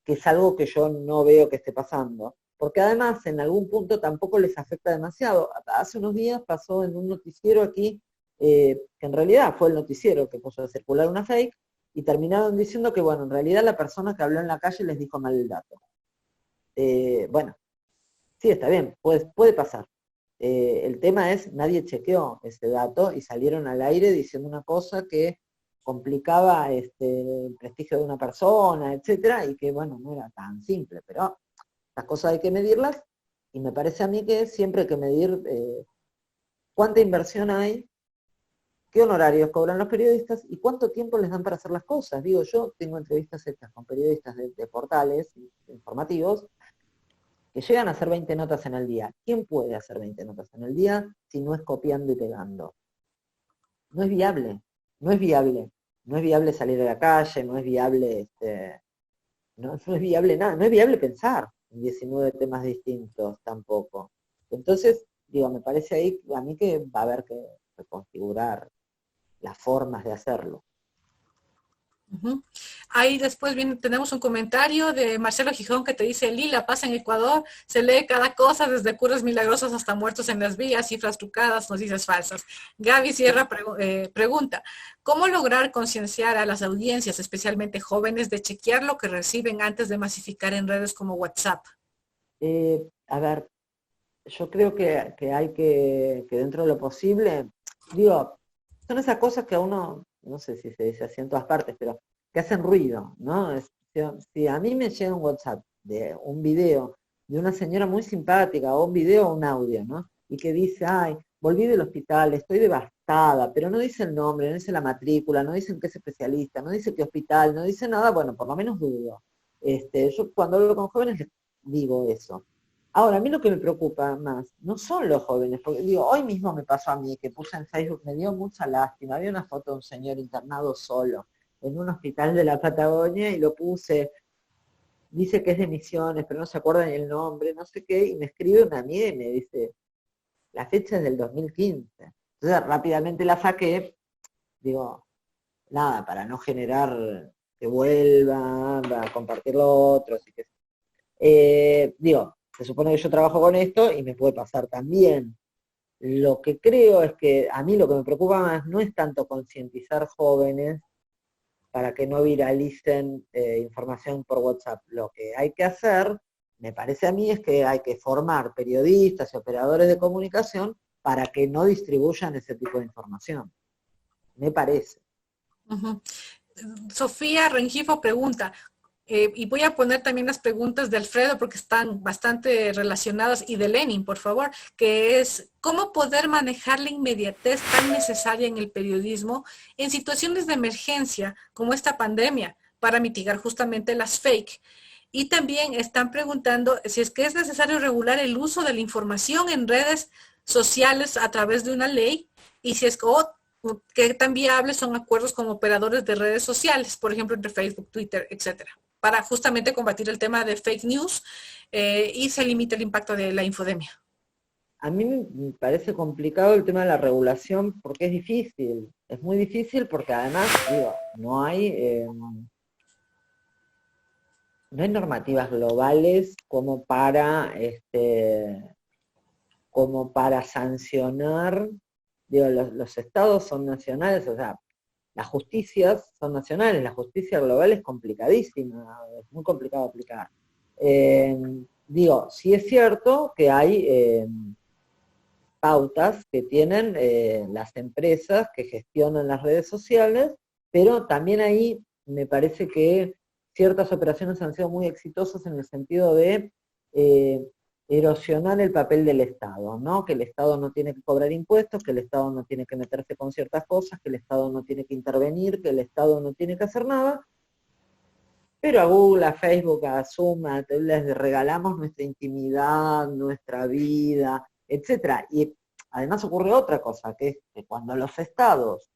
que es algo que yo no veo que esté pasando. Porque además, en algún punto tampoco les afecta demasiado. Hace unos días pasó en un noticiero aquí, que en realidad fue el noticiero que puso a circular una fake, y terminaron diciendo que, bueno, en realidad la persona que habló en la calle les dijo mal el dato. Bueno, sí, está bien, puede pasar. El tema es, nadie chequeó ese dato y salieron al aire diciendo una cosa que complicaba el prestigio de una persona, etcétera, y que, bueno, no era tan simple, pero las cosas hay que medirlas, y me parece a mí que siempre hay que medir cuánta inversión hay, qué honorarios cobran los periodistas y cuánto tiempo les dan para hacer las cosas. Digo, yo tengo entrevistas hechas con periodistas de portales informativos que llegan a hacer 20 notas en el día. ¿Quién puede hacer 20 notas en el día si no es copiando y pegando? No es viable, no es viable. No es viable salir a la calle, no es viable, no es viable nada, no es viable pensar en 19 temas distintos tampoco. Entonces, digo, me parece ahí a mí que va a haber que reconfigurar las formas de hacerlo. Uh-huh. Ahí después tenemos un comentario de Marcelo Gijón que te dice: Lila, pasa en Ecuador, se lee cada cosa, desde curas milagrosas hasta muertos en las vías, cifras trucadas, noticias falsas. Gaby Sierra pregunta: ¿cómo lograr concienciar a las audiencias, especialmente jóvenes, de chequear lo que reciben antes de masificar en redes como WhatsApp? A ver, yo creo que hay que dentro de lo posible, digo, son esas cosas que a uno, no sé si se dice así en todas partes, pero que hacen ruido, ¿no? Si a mí me llega un WhatsApp de un video de una señora muy simpática, o un video o un audio, ¿no? Y que dice, ay, volví del hospital, estoy devastada, pero no dice el nombre, no dice la matrícula, no dice en qué es especialista, no dice qué hospital, no dice nada, bueno, por lo menos dudo. Yo cuando hablo con jóvenes les digo eso. Ahora, a mí lo que me preocupa más no son los jóvenes, porque digo, hoy mismo me pasó a mí, que puse en Facebook, me dio mucha lástima, había una foto de un señor internado solo en un hospital de la Patagonia y lo puse, dice que es de Misiones, pero no se acuerda ni el nombre, no sé qué, y me escribe una amiga y me dice, la fecha es del 2015. Entonces rápidamente la saqué, digo, nada, para no generar que vuelva, para compartirlo otros, y que digo, se supone que yo trabajo con esto y me puede pasar también. Lo que creo es que a mí lo que me preocupa más no es tanto concientizar jóvenes para que no viralicen información por WhatsApp. Lo que hay que hacer, me parece a mí, es que hay que formar periodistas y operadores de comunicación para que no distribuyan ese tipo de información. Me parece. Uh-huh. Sofía Rengifo pregunta, y voy a poner también las preguntas de Alfredo porque están bastante relacionadas, y de Lenin, por favor, que es: ¿cómo poder manejar la inmediatez tan necesaria en el periodismo en situaciones de emergencia como esta pandemia para mitigar justamente las fake? Y también están preguntando si es que es necesario regular el uso de la información en redes sociales a través de una ley, y si es que tan viables son acuerdos con operadores de redes sociales, por ejemplo, entre Facebook, Twitter, etcétera, para justamente combatir el tema de fake news y se limite el impacto de la infodemia. A mí me parece complicado el tema de la regulación porque es muy difícil porque además, digo, no hay normativas globales como para sancionar, digo, los estados son nacionales, o sea, las justicias son nacionales, la justicia global es complicadísima, es muy complicado aplicar. Digo, sí es cierto que hay pautas que tienen las empresas que gestionan las redes sociales, pero también ahí me parece que ciertas operaciones han sido muy exitosas en el sentido de erosionar el papel del Estado, ¿no? Que el Estado no tiene que cobrar impuestos, que el Estado no tiene que meterse con ciertas cosas, que el Estado no tiene que intervenir, que el Estado no tiene que hacer nada, pero a Google, a Facebook, a Zoom, les regalamos nuestra intimidad, nuestra vida, etcétera. Y además ocurre otra cosa, que es que cuando los estados,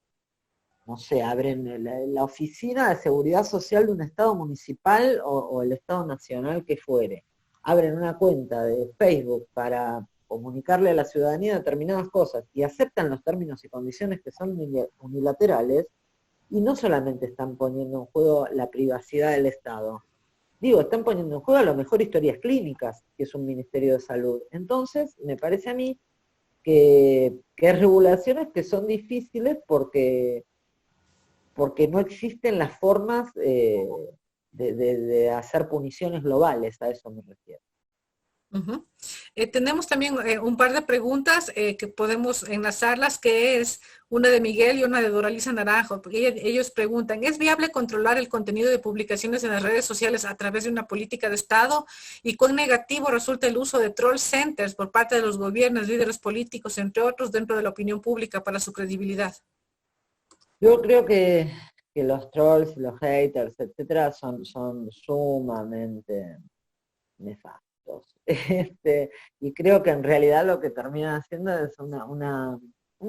no sé, abren la oficina de seguridad social de un estado municipal o el estado nacional que fuere, abren una cuenta de Facebook para comunicarle a la ciudadanía determinadas cosas y aceptan los términos y condiciones que son unilaterales, y no solamente están poniendo en juego la privacidad del Estado, digo, están poniendo en juego a lo mejor historias clínicas, que es un Ministerio de Salud. Entonces, me parece a mí que hay regulaciones que son difíciles porque no existen las formas de hacer puniciones globales, a eso me refiero. Uh-huh. Tenemos también un par de preguntas que podemos enlazarlas, que es una de Miguel y una de Doralisa Naranjo, porque ellos preguntan, ¿es viable controlar el contenido de publicaciones en las redes sociales a través de una política de Estado? ¿Y cuán negativo resulta el uso de troll centers por parte de los gobiernos, líderes políticos, entre otros, dentro de la opinión pública para su credibilidad? Yo creo que los trolls, los haters, etcétera, son sumamente nefastos. Y creo que en realidad lo que terminan haciendo es una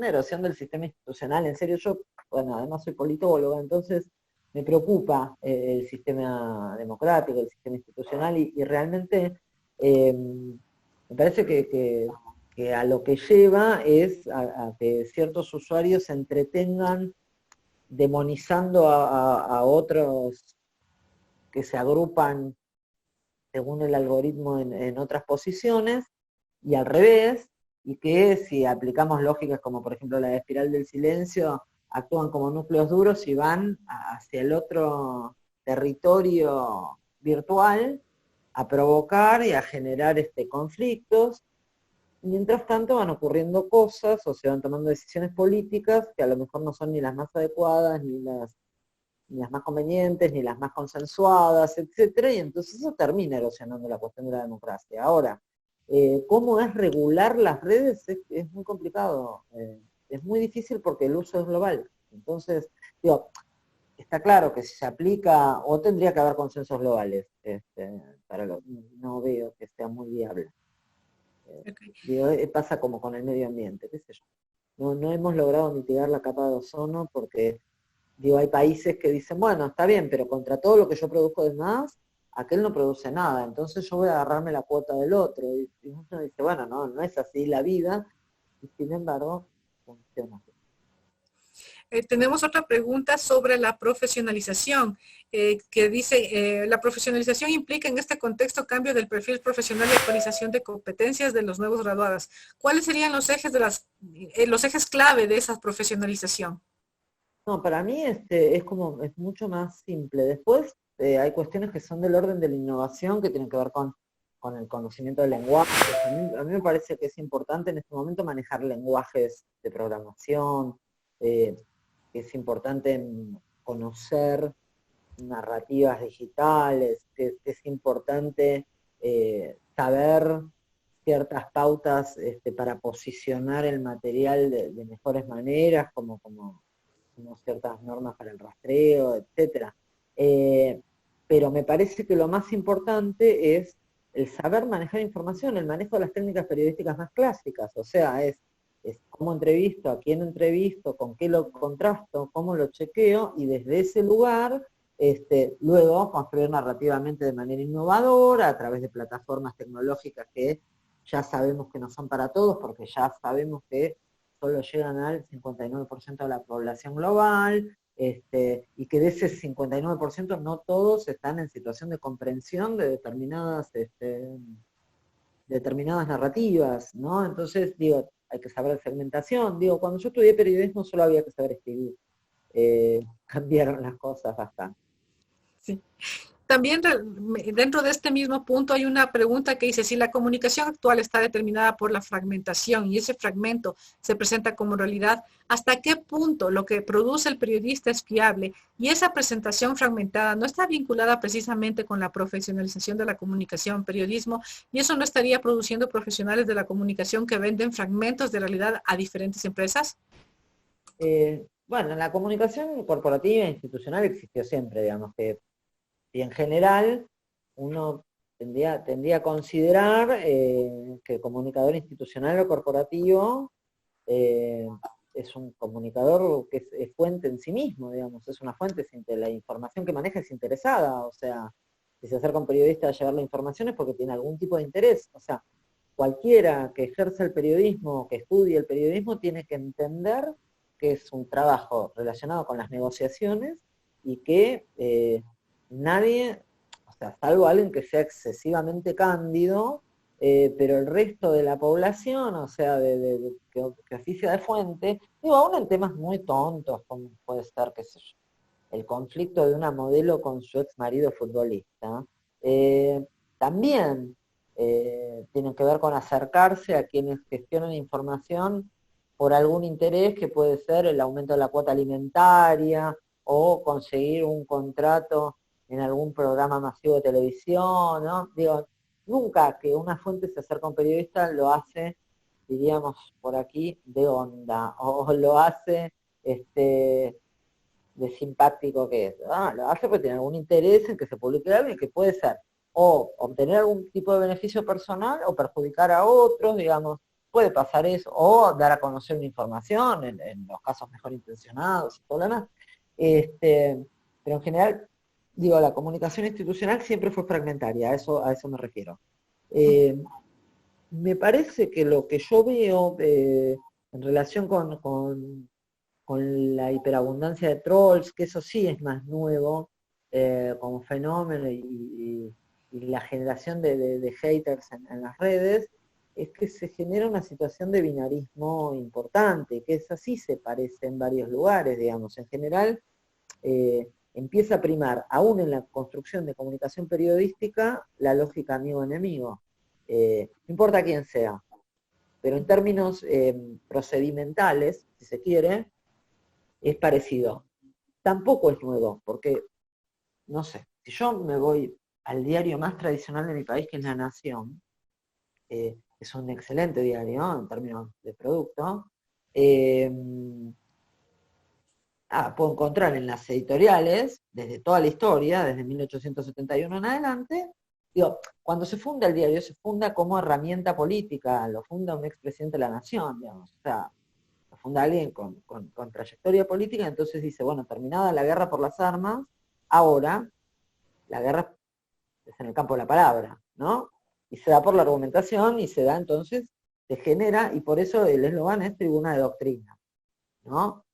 erosión del sistema institucional. En serio, yo, bueno, además soy politóloga, entonces me preocupa el sistema democrático, el sistema institucional, y realmente me parece que a lo que lleva es a que ciertos usuarios se entretengan demonizando a otros que se agrupan según el algoritmo en otras posiciones, y al revés, y que si aplicamos lógicas como por ejemplo la de espiral del silencio, actúan como núcleos duros y van hacia el otro territorio virtual a provocar y a generar conflictos. Mientras tanto van ocurriendo cosas o se van tomando decisiones políticas que a lo mejor no son ni las más adecuadas, ni las más convenientes, ni las más consensuadas, etcétera, y entonces eso termina erosionando la cuestión de la democracia. Ahora, ¿cómo es regular las redes? Es muy complicado, es muy difícil porque el uso es global. Entonces, digo, está claro que si se aplica, o tendría que haber consensos globales, no veo que sea muy viable. Okay. Digo, pasa como con el medio ambiente, qué sé yo. No hemos logrado mitigar la capa de ozono porque digo, hay países que dicen, bueno, está bien, pero contra todo lo que yo produzco de más, aquel no produce nada, entonces yo voy a agarrarme la cuota del otro. Y uno dice, bueno, no es así la vida, y sin embargo, funciona así. Tenemos otra pregunta sobre la profesionalización, que dice, la profesionalización implica en este contexto cambio del perfil profesional y actualización de competencias de los nuevos graduados. ¿Cuáles serían los ejes los ejes clave de esa profesionalización? No, para mí es mucho más simple. Después hay cuestiones que son del orden de la innovación, que tienen que ver con el conocimiento del lenguaje. A mí me parece que es importante en este momento manejar lenguajes de programación, que es importante conocer narrativas digitales, que es importante saber ciertas pautas para posicionar el material de mejores maneras, como ciertas normas para el rastreo, etcétera. Pero me parece que lo más importante es el saber manejar información, el manejo de las técnicas periodísticas más clásicas, o sea, es cómo entrevisto, a quién entrevisto, con qué lo contrasto, cómo lo chequeo, y desde ese lugar, luego construir narrativamente de manera innovadora, a través de plataformas tecnológicas que ya sabemos que no son para todos, porque ya sabemos que solo llegan al 59% de la población global, y que de ese 59% no todos están en situación de comprensión de determinadas narrativas, ¿no? Entonces, digo, hay que saber segmentación. Digo, cuando yo estudié periodismo solo había que saber escribir. Cambiaron las cosas bastante. Sí. También dentro de este mismo punto hay una pregunta que dice, si la comunicación actual está determinada por la fragmentación y ese fragmento se presenta como realidad, ¿hasta qué punto lo que produce el periodista es fiable? Y esa presentación fragmentada no está vinculada precisamente con la profesionalización de la comunicación, periodismo, y eso no estaría produciendo profesionales de la comunicación que venden fragmentos de realidad a diferentes empresas. Bueno, la comunicación corporativa e institucional existió siempre, digamos que, y en general uno tendría a considerar que el comunicador institucional o corporativo es un comunicador que es fuente en sí mismo, digamos, es una fuente, la información que maneja es interesada, o sea, si se acerca un periodista a llevar la información es porque tiene algún tipo de interés, o sea, cualquiera que ejerza el periodismo, que estudie el periodismo, tiene que entender que es un trabajo relacionado con las negociaciones y que nadie, o sea, salvo alguien que sea excesivamente cándido, pero el resto de la población, o sea, que oficia de fuente, digo, aún en temas muy tontos, como puede ser, qué sé yo, el conflicto de una modelo con su ex marido futbolista, también tienen que ver con acercarse a quienes gestionan información por algún interés que puede ser el aumento de la cuota alimentaria o conseguir un contrato en algún programa masivo de televisión, ¿no? Digo, nunca que una fuente se acerca a un periodista lo hace, diríamos por aquí, de onda, o lo hace de simpático que es. Lo hace porque tiene algún interés en que se publique algo y que puede ser o obtener algún tipo de beneficio personal o perjudicar a otros, digamos, puede pasar eso, o dar a conocer una información en los casos mejor intencionados y todo lo demás. Pero en general, digo, la comunicación institucional siempre fue fragmentaria, a eso me refiero. Me parece que lo que yo veo en relación con la hiperabundancia de trolls, que eso sí es más nuevo como fenómeno y la generación de haters en las redes, es que se genera una situación de binarismo importante, que es así, se parece en varios lugares, digamos. En general, empieza a primar, aún en la construcción de comunicación periodística, la lógica amigo-enemigo. No importa quién sea, pero en términos procedimentales, si se quiere, es parecido. Tampoco es nuevo, porque, no sé, si yo me voy al diario más tradicional de mi país, que es La Nación, es un excelente diario, ¿no?, en términos de producto, puedo encontrar en las editoriales, desde toda la historia, desde 1871 en adelante, digo, cuando se funda el diario, se funda como herramienta política, lo funda un expresidente de la Nación, digamos, o sea, lo funda alguien con trayectoria política, entonces dice, bueno, terminada la guerra por las armas, ahora la guerra es en el campo de la palabra, ¿no? Y se da por la argumentación y se da entonces, se genera, y por eso el eslogan es tribuna de doctrina, ¿no?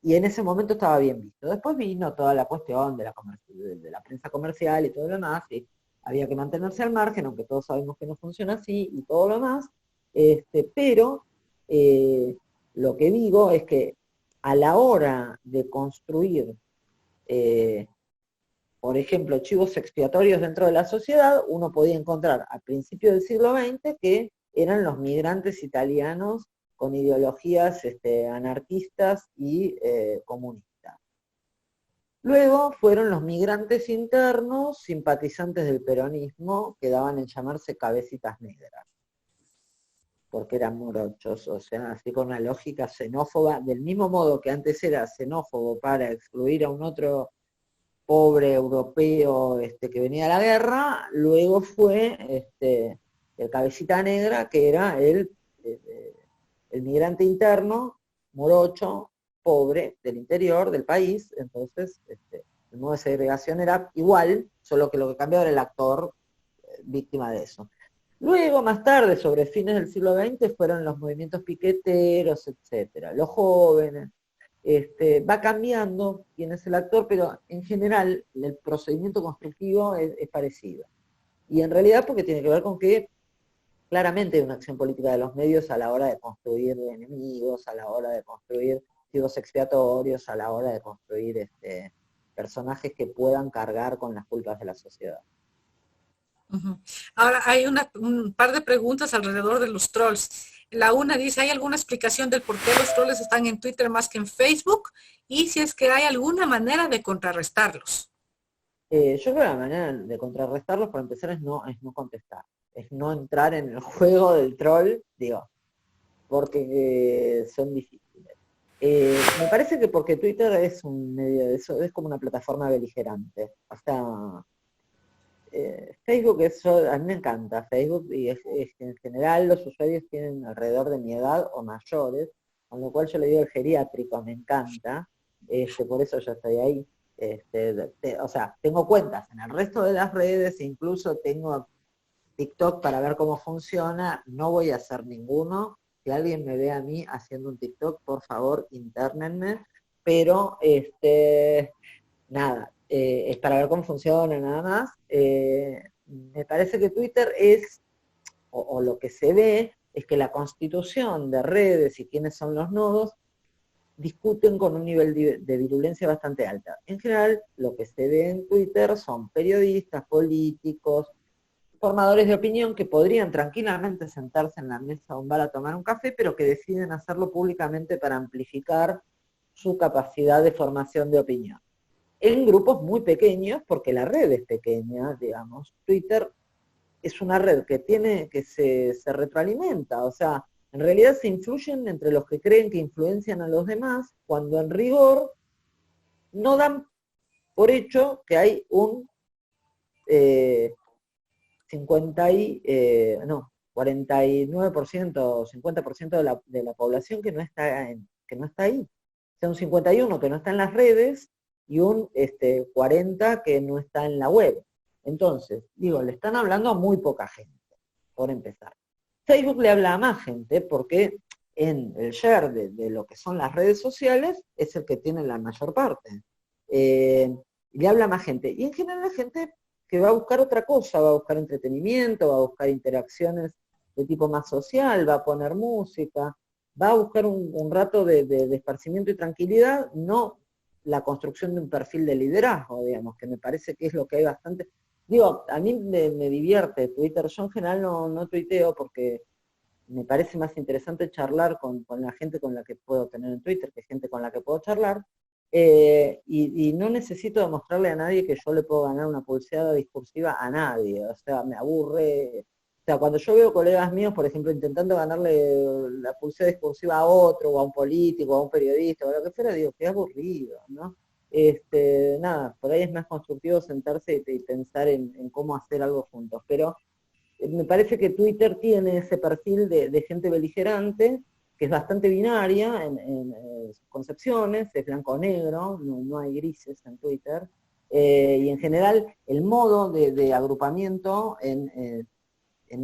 Y en ese momento estaba bien visto. Después vino toda la cuestión de la prensa comercial y todo lo demás, y había que mantenerse al margen, aunque todos sabemos que no funciona así, y todo lo demás, pero lo que digo es que a la hora de construir, por ejemplo, chivos expiatorios dentro de la sociedad, uno podía encontrar a principios del siglo XX que eran los migrantes italianos con ideologías anarquistas y comunistas. Luego fueron los migrantes internos, simpatizantes del peronismo, que daban en llamarse cabecitas negras, porque eran morochos, o sea, así con una lógica xenófoba, del mismo modo que antes era xenófobo para excluir a un otro pobre europeo que venía de la guerra, luego fue el cabecita negra, que era el migrante interno, morocho, pobre, del interior del país. Entonces el modo de segregación era igual, solo que lo que cambiaba era el actor víctima de eso. Luego, más tarde, sobre fines del siglo XX, fueron los movimientos piqueteros, etcétera, los jóvenes. Va cambiando quién es el actor, pero en general el procedimiento constructivo es parecido. Y en realidad porque tiene que ver con que claramente hay una acción política de los medios a la hora de construir enemigos, a la hora de construir chivos expiatorios, a la hora de construir personajes que puedan cargar con las culpas de la sociedad. Uh-huh. Ahora hay un par de preguntas alrededor de los trolls. La una dice, ¿hay alguna explicación del por qué los trolls están en Twitter más que en Facebook? Y si es que hay alguna manera de contrarrestarlos. Yo creo que la manera de contrarrestarlos, para empezar, es no contestar. Es no entrar en el juego del troll, digo, porque son difíciles. Me parece que porque Twitter es un medio de eso, es como una plataforma beligerante. O sea, Facebook a mí me encanta Facebook, y es que en general los usuarios tienen alrededor de mi edad o mayores, con lo cual yo le digo el geriátrico, me encanta, por eso yo estoy ahí. O sea, tengo cuentas en el resto de las redes, incluso tengo TikTok para ver cómo funciona, no voy a hacer ninguno. Si alguien me ve a mí haciendo un TikTok, por favor, internenme, pero nada, es para ver cómo funciona nada más. Me parece que Twitter o lo que se ve, es que la constitución de redes y quiénes son los nodos discuten con un nivel de virulencia bastante alta. En general, lo que se ve en Twitter son periodistas, políticos, formadores de opinión que podrían tranquilamente sentarse en la mesa de un bar a tomar un café, pero que deciden hacerlo públicamente para amplificar su capacidad de formación de opinión. En grupos muy pequeños, porque la red es pequeña, digamos. Twitter es una red que se retroalimenta, o sea, en realidad se influyen entre los que creen que influencian a los demás, cuando en rigor no dan por hecho que hay un 49% o 50% de la población que no está ahí. O sea, un 51 que no está en las redes y un 40 que no está en la web. Entonces, digo, le están hablando a muy poca gente, por empezar. Facebook le habla a más gente porque en el share de lo que son las redes sociales es el que tiene la mayor parte. Le habla a más gente. Y en general la gente que va a buscar otra cosa, va a buscar entretenimiento, va a buscar interacciones de tipo más social, va a poner música, va a buscar un rato de esparcimiento y tranquilidad, no la construcción de un perfil de liderazgo, digamos, que me parece que es lo que hay bastante. Digo, a mí me divierte Twitter, yo en general no tuiteo porque me parece más interesante charlar con la gente con la que puedo tener en Twitter que gente con la que puedo charlar, y no necesito demostrarle a nadie que yo le puedo ganar una pulseada discursiva a nadie, o sea, me aburre. O sea, cuando yo veo colegas míos, por ejemplo, intentando ganarle la pulseada discursiva a otro, o a un político, o a un periodista, o lo que fuera, digo, qué aburrido, ¿no? Nada, por ahí es más constructivo sentarse y pensar en cómo hacer algo juntos, pero me parece que Twitter tiene ese perfil de gente beligerante, que es bastante binaria en sus concepciones, es blanco-negro, no hay grises en Twitter, y en general el modo de agrupamiento en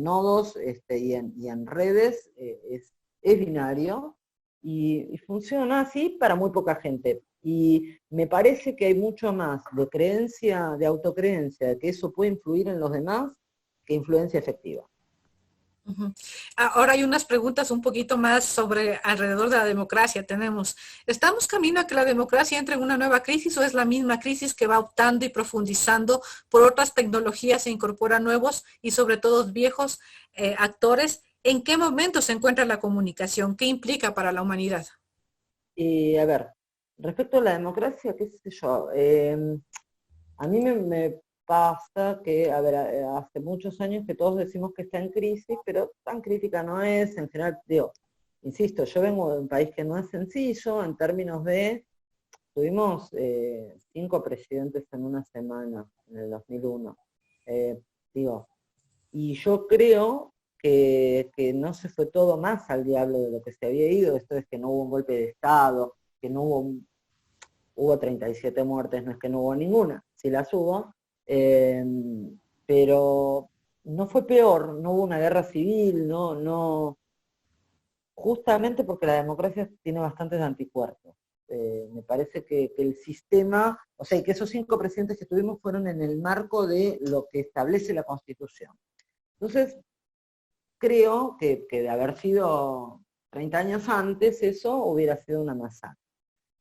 nodos y en redes es binario, y funciona así para muy poca gente. Y me parece que hay mucho más de creencia, de autocreencia, de que eso puede influir en los demás, que influencia efectiva. Uh-huh. Ahora hay unas preguntas un poquito más sobre alrededor de la democracia. ¿Estamos camino a que la democracia entre en una nueva crisis o es la misma crisis que va optando y profundizando por otras tecnologías e incorpora nuevos y sobre todo viejos actores? ¿En qué momento se encuentra la comunicación? ¿Qué implica para la humanidad? A ver, respecto a la democracia, qué sé yo, a mí me pasa que, a ver, hace muchos años que todos decimos que está en crisis, pero tan crítica no es, en general, digo, insisto, yo vengo de un país que no es sencillo en términos de tuvimos 5 presidentes en una semana, en el 2001. Digo, y yo creo que no se fue todo más al diablo de lo que se había ido. Esto es que no hubo un golpe de Estado, que no hubo 37 muertes, no es que no hubo ninguna, sí las hubo, pero no fue peor, no hubo una guerra civil, no, justamente porque la democracia tiene bastantes anticuerpos. Me parece que el sistema, o sea, y que esos 5 presidentes que tuvimos fueron en el marco de lo que establece la Constitución. Entonces, creo que de haber sido 30 años antes, eso hubiera sido una masacre.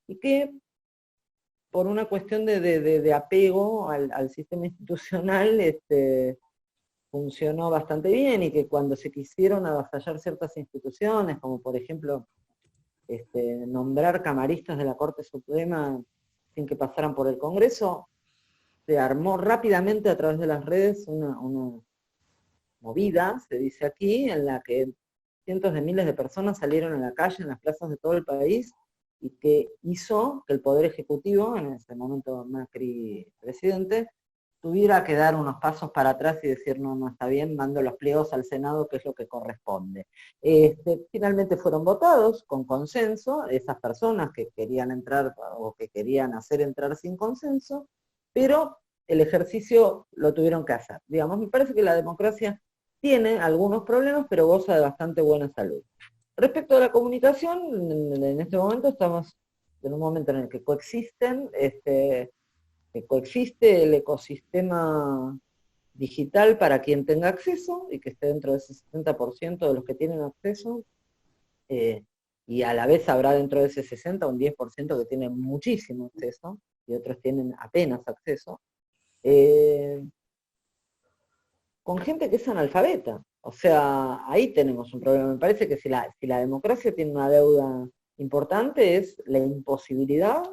Y que por una cuestión de apego al sistema institucional, funcionó bastante bien, y que cuando se quisieron avasallar ciertas instituciones, como por ejemplo nombrar camaristas de la Corte Suprema sin que pasaran por el Congreso, se armó rápidamente a través de las redes una movida, se dice aquí, en la que cientos de miles de personas salieron a la calle, en las plazas de todo el país, y que hizo que el Poder Ejecutivo, en ese momento Macri presidente, tuviera que dar unos pasos para atrás y decir, no, no está bien, mando los pliegos al Senado, que es lo que corresponde. Finalmente fueron votados con consenso, esas personas que querían entrar o que querían hacer entrar sin consenso, pero el ejercicio lo tuvieron que hacer. Digamos, me parece que la democracia tiene algunos problemas, pero goza de bastante buena salud. Respecto a la comunicación, en este momento estamos en un momento en el que coexisten, que coexiste el ecosistema digital para quien tenga acceso, y que esté dentro de ese 70% de los que tienen acceso, y a la vez habrá dentro de ese 60 un 10% que tienen muchísimo acceso, y otros tienen apenas acceso, con gente que es analfabeta. O sea, ahí tenemos un problema. Me parece que si la democracia tiene una deuda importante, es la imposibilidad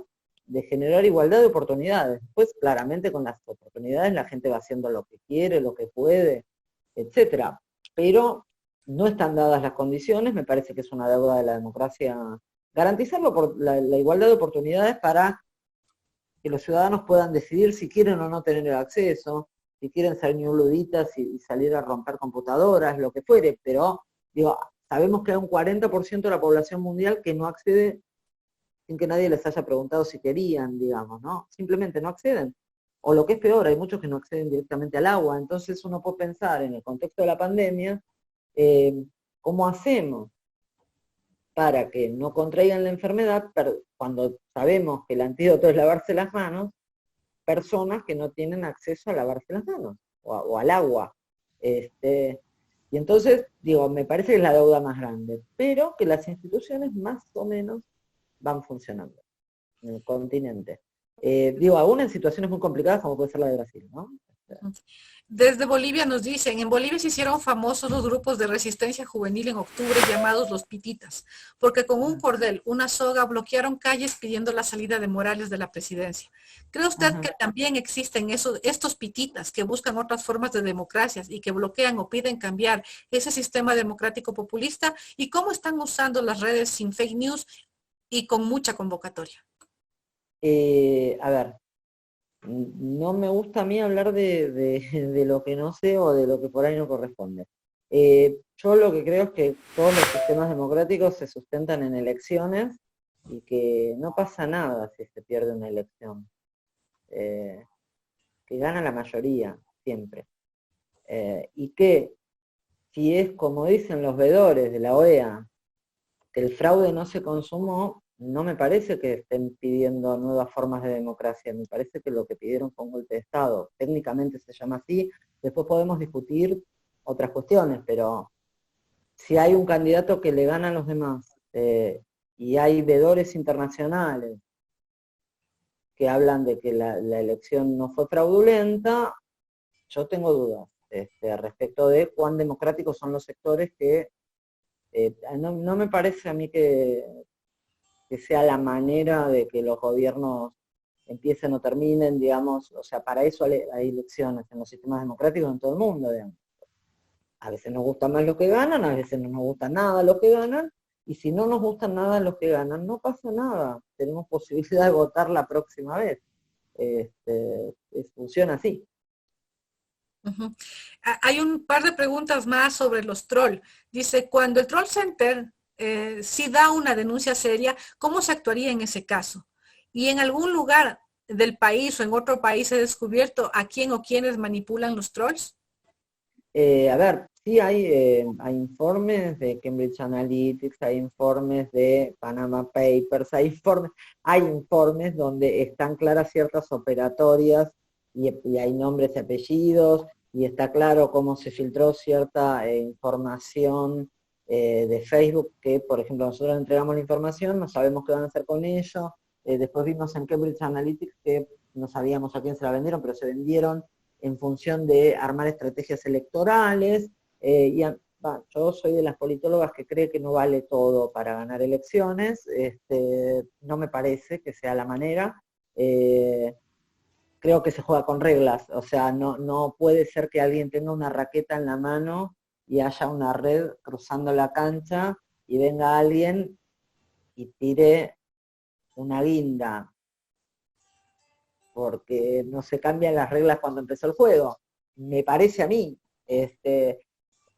de generar igualdad de oportunidades. Después, claramente, con las oportunidades la gente va haciendo lo que quiere, lo que puede, etcétera. Pero no están dadas las condiciones. Me parece que es una deuda de la democracia garantizarlo por la igualdad de oportunidades, para que los ciudadanos puedan decidir si quieren o no tener el acceso, si quieren ser ñuluditas y salir a romper computadoras, lo que fuere, pero digo, sabemos que hay un 40% de la población mundial que no accede sin que nadie les haya preguntado si querían, digamos, ¿no? Simplemente no acceden. O lo que es peor, hay muchos que no acceden directamente al agua. Entonces uno puede pensar en el contexto de la pandemia, ¿cómo hacemos para que no contraigan la enfermedad, pero cuando sabemos que el antídoto es lavarse las manos, personas que no tienen acceso a lavarse las manos o al agua? Y entonces, digo, me parece que es la deuda más grande, pero que las instituciones más o menos van funcionando en el continente. Digo, aún en situaciones muy complicadas como puede ser la de Brasil, ¿no? Desde Bolivia nos dicen, en Bolivia se hicieron famosos los grupos de resistencia juvenil en octubre llamados los pititas, porque con un cordel, una soga, bloquearon calles pidiendo la salida de Morales de la presidencia. ¿Cree usted que también existen estos pititas que buscan otras formas de democracias y que bloquean o piden cambiar ese sistema democrático populista? ¿Y cómo están usando las redes sin fake news y con mucha convocatoria? A ver, no me gusta a mí hablar de lo que no sé o de lo que por ahí no corresponde. Yo lo que creo es que todos los sistemas democráticos se sustentan en elecciones, y que no pasa nada si se pierde una elección. Que gana la mayoría, siempre. Y que si es como dicen los veedores de la OEA, que el fraude no se consumó, no me parece que estén pidiendo nuevas formas de democracia. Me parece que lo que pidieron fue un golpe de Estado. Técnicamente se llama así. Después podemos discutir otras cuestiones, pero si hay un candidato que le gana a los demás, y hay veedores internacionales que hablan de que la elección no fue fraudulenta, yo tengo dudas respecto de cuán democráticos son los sectores que... no me parece a mí que sea la manera de que los gobiernos empiecen o terminen, digamos. O sea, para eso hay elecciones en los sistemas democráticos en todo el mundo, digamos. A veces nos gusta más lo que ganan, a veces no nos gusta nada lo que ganan, y si no nos gustan nada los que ganan, no pasa nada, tenemos posibilidad de votar la próxima vez. Funciona así. Ujú. Hay un par de preguntas más sobre los trolls. Dice, cuando el Troll Center sí da una denuncia seria, ¿cómo se actuaría en ese caso? Y en algún lugar del país o en otro país se ha descubierto a quién o quiénes manipulan los trolls. A ver, sí hay informes de Cambridge Analytics, hay informes de Panama Papers, hay informes donde están claras ciertas operatorias y hay nombres y apellidos, y está claro cómo se filtró cierta información de Facebook, que por ejemplo nosotros entregamos la información, no sabemos qué van a hacer con ello, después vimos en Cambridge Analytics que no sabíamos a quién se la vendieron, pero se vendieron en función de armar estrategias electorales, yo soy de las politólogas que cree que no vale todo para ganar elecciones, no me parece que sea la manera, creo que se juega con reglas, o sea, no puede ser que alguien tenga una raqueta en la mano y haya una red cruzando la cancha y venga alguien y tire una guinda, porque no se cambian las reglas cuando empezó el juego. Me parece a mí,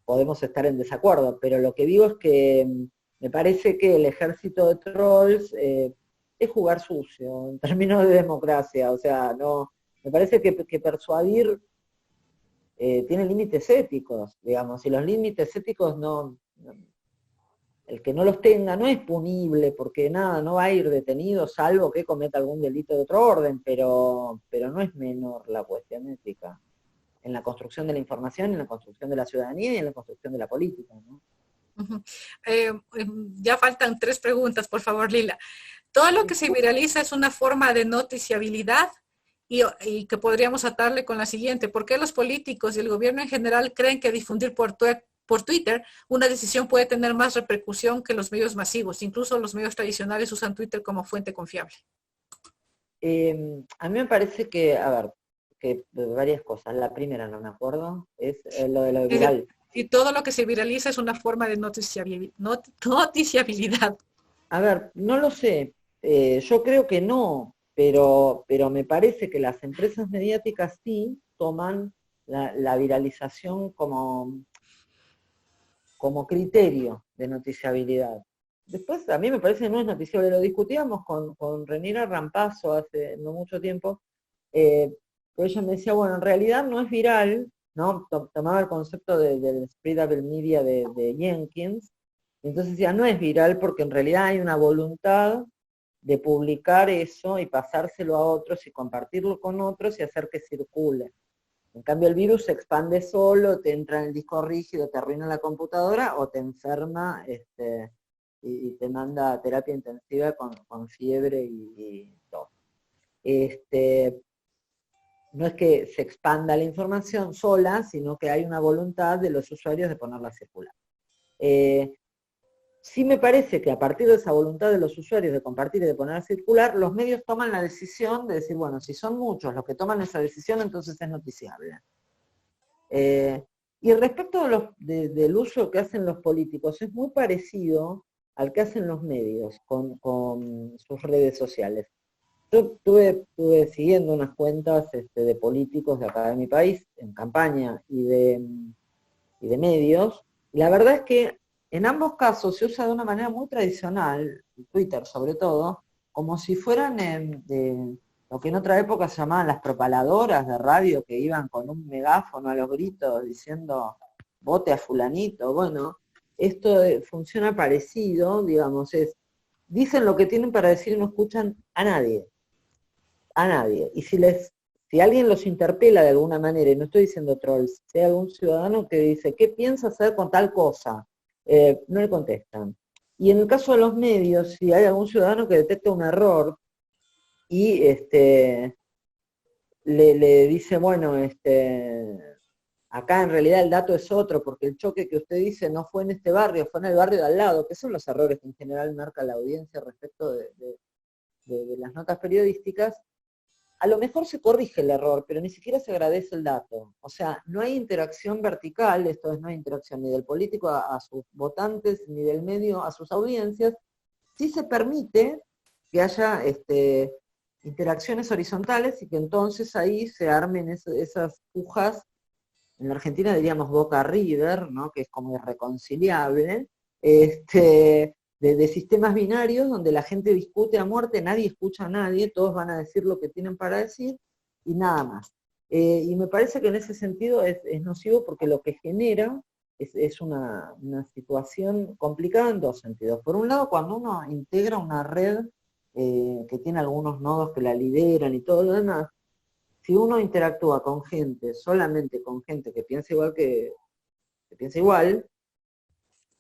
podemos estar en desacuerdo, pero lo que digo es que me parece que el ejército de trolls es jugar sucio, en términos de democracia, o sea, no, me parece que persuadir tiene límites éticos, digamos, y los límites éticos el que no los tenga no es punible, porque nada, no va a ir detenido, salvo que cometa algún delito de otro orden, pero no es menor la cuestión ética en la construcción de la información, en la construcción de la ciudadanía y en la construcción de la política, ¿no? Uh-huh. Ya faltan 3 preguntas, por favor, Lila. Todo lo que se viraliza es una forma de noticiabilidad y que podríamos atarle con la siguiente. ¿Por qué los políticos y el gobierno en general creen que difundir por Twitter una decisión puede tener más repercusión que los medios masivos? Incluso los medios tradicionales usan Twitter como fuente confiable. A mí me parece que, a ver, que varias cosas. La primera, no me acuerdo, es lo de lo viral. Y todo lo que se viraliza es una forma de noticiabilidad. A ver, no lo sé. Yo creo que no, pero me parece que las empresas mediáticas sí toman la viralización como criterio de noticiabilidad. Después, a mí me parece que no es noticiable, lo discutíamos con Renira Rampazo hace no mucho tiempo, pero ella me decía, bueno, en realidad no es viral, ¿no? Tomaba el concepto del spreadable media de Jenkins, entonces decía, no es viral porque en realidad hay una voluntad de publicar eso y pasárselo a otros y compartirlo con otros y hacer que circule. En cambio el virus se expande solo, te entra en el disco rígido, te arruina la computadora o te enferma y te manda a terapia intensiva con fiebre y todo. No es que se expanda la información sola, sino que hay una voluntad de los usuarios de ponerla a circular. Sí me parece que a partir de esa voluntad de los usuarios de compartir y de poner a circular, los medios toman la decisión de decir, bueno, si son muchos los que toman esa decisión, entonces es noticiable. Y respecto del uso que hacen los políticos, es muy parecido al que hacen los medios con sus redes sociales. Yo estuve siguiendo unas cuentas de políticos de acá de mi país, en campaña y de medios, y la verdad es que en ambos casos se usa de una manera muy tradicional, Twitter sobre todo, como si fueran lo que en otra época se llamaban las propaladoras de radio, que iban con un megáfono a los gritos diciendo vote a fulanito. Bueno, esto funciona parecido, digamos, dicen lo que tienen para decir y no escuchan a nadie. A nadie. Y si alguien los interpela de alguna manera, y no estoy diciendo trolls, si hay algún ciudadano que dice, ¿qué piensa hacer con tal cosa? No le contestan. Y en el caso de los medios, si hay algún ciudadano que detecta un error y le dice, bueno, acá en realidad el dato es otro, porque el choque que usted dice no fue en este barrio, fue en el barrio de al lado, que son los errores que en general marca la audiencia respecto de las notas periodísticas, a lo mejor se corrige el error, pero ni siquiera se agradece el dato. O sea, no hay interacción vertical, esto es, no hay interacción ni del político a sus votantes, ni del medio a sus audiencias. Sí se permite que haya interacciones horizontales y que entonces ahí se armen esas pujas, en la Argentina diríamos Boca River, ¿no? Que es como irreconciliable, de sistemas binarios donde la gente discute a muerte, nadie escucha a nadie, todos van a decir lo que tienen para decir y nada más. Y me parece que en ese sentido es nocivo porque lo que genera es una situación complicada en dos sentidos. Por un lado, cuando uno integra una red que tiene algunos nodos que la lideran y todo lo demás, si uno interactúa con gente, solamente con gente que piensa igual que piensa igual,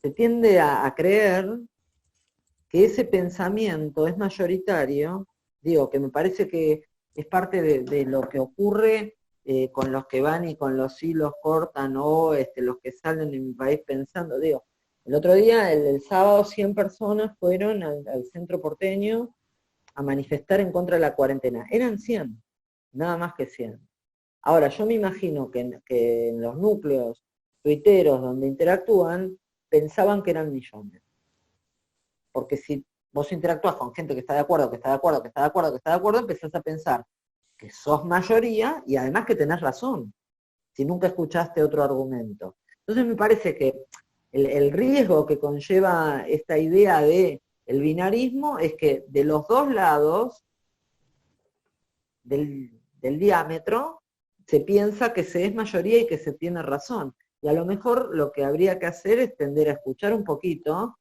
se tiende a creer que ese pensamiento es mayoritario, digo, que me parece que es parte de lo que ocurre con los que van y con los hilos cortan, o los que salen en mi país pensando, digo, el otro día, el sábado, 100 personas fueron al centro porteño a manifestar en contra de la cuarentena. Eran 100, nada más que 100. Ahora, yo me imagino que en los núcleos tuiteros donde interactúan, pensaban que eran millones. Porque si vos interactúas con gente que está de acuerdo, que está de acuerdo, que está de acuerdo, que está de acuerdo, empezás a pensar que sos mayoría y además que tenés razón, si nunca escuchaste otro argumento. Entonces me parece que el riesgo que conlleva esta idea de el binarismo es que de los dos lados del diámetro se piensa que se es mayoría y que se tiene razón. Y a lo mejor lo que habría que hacer es tender a escuchar un poquito,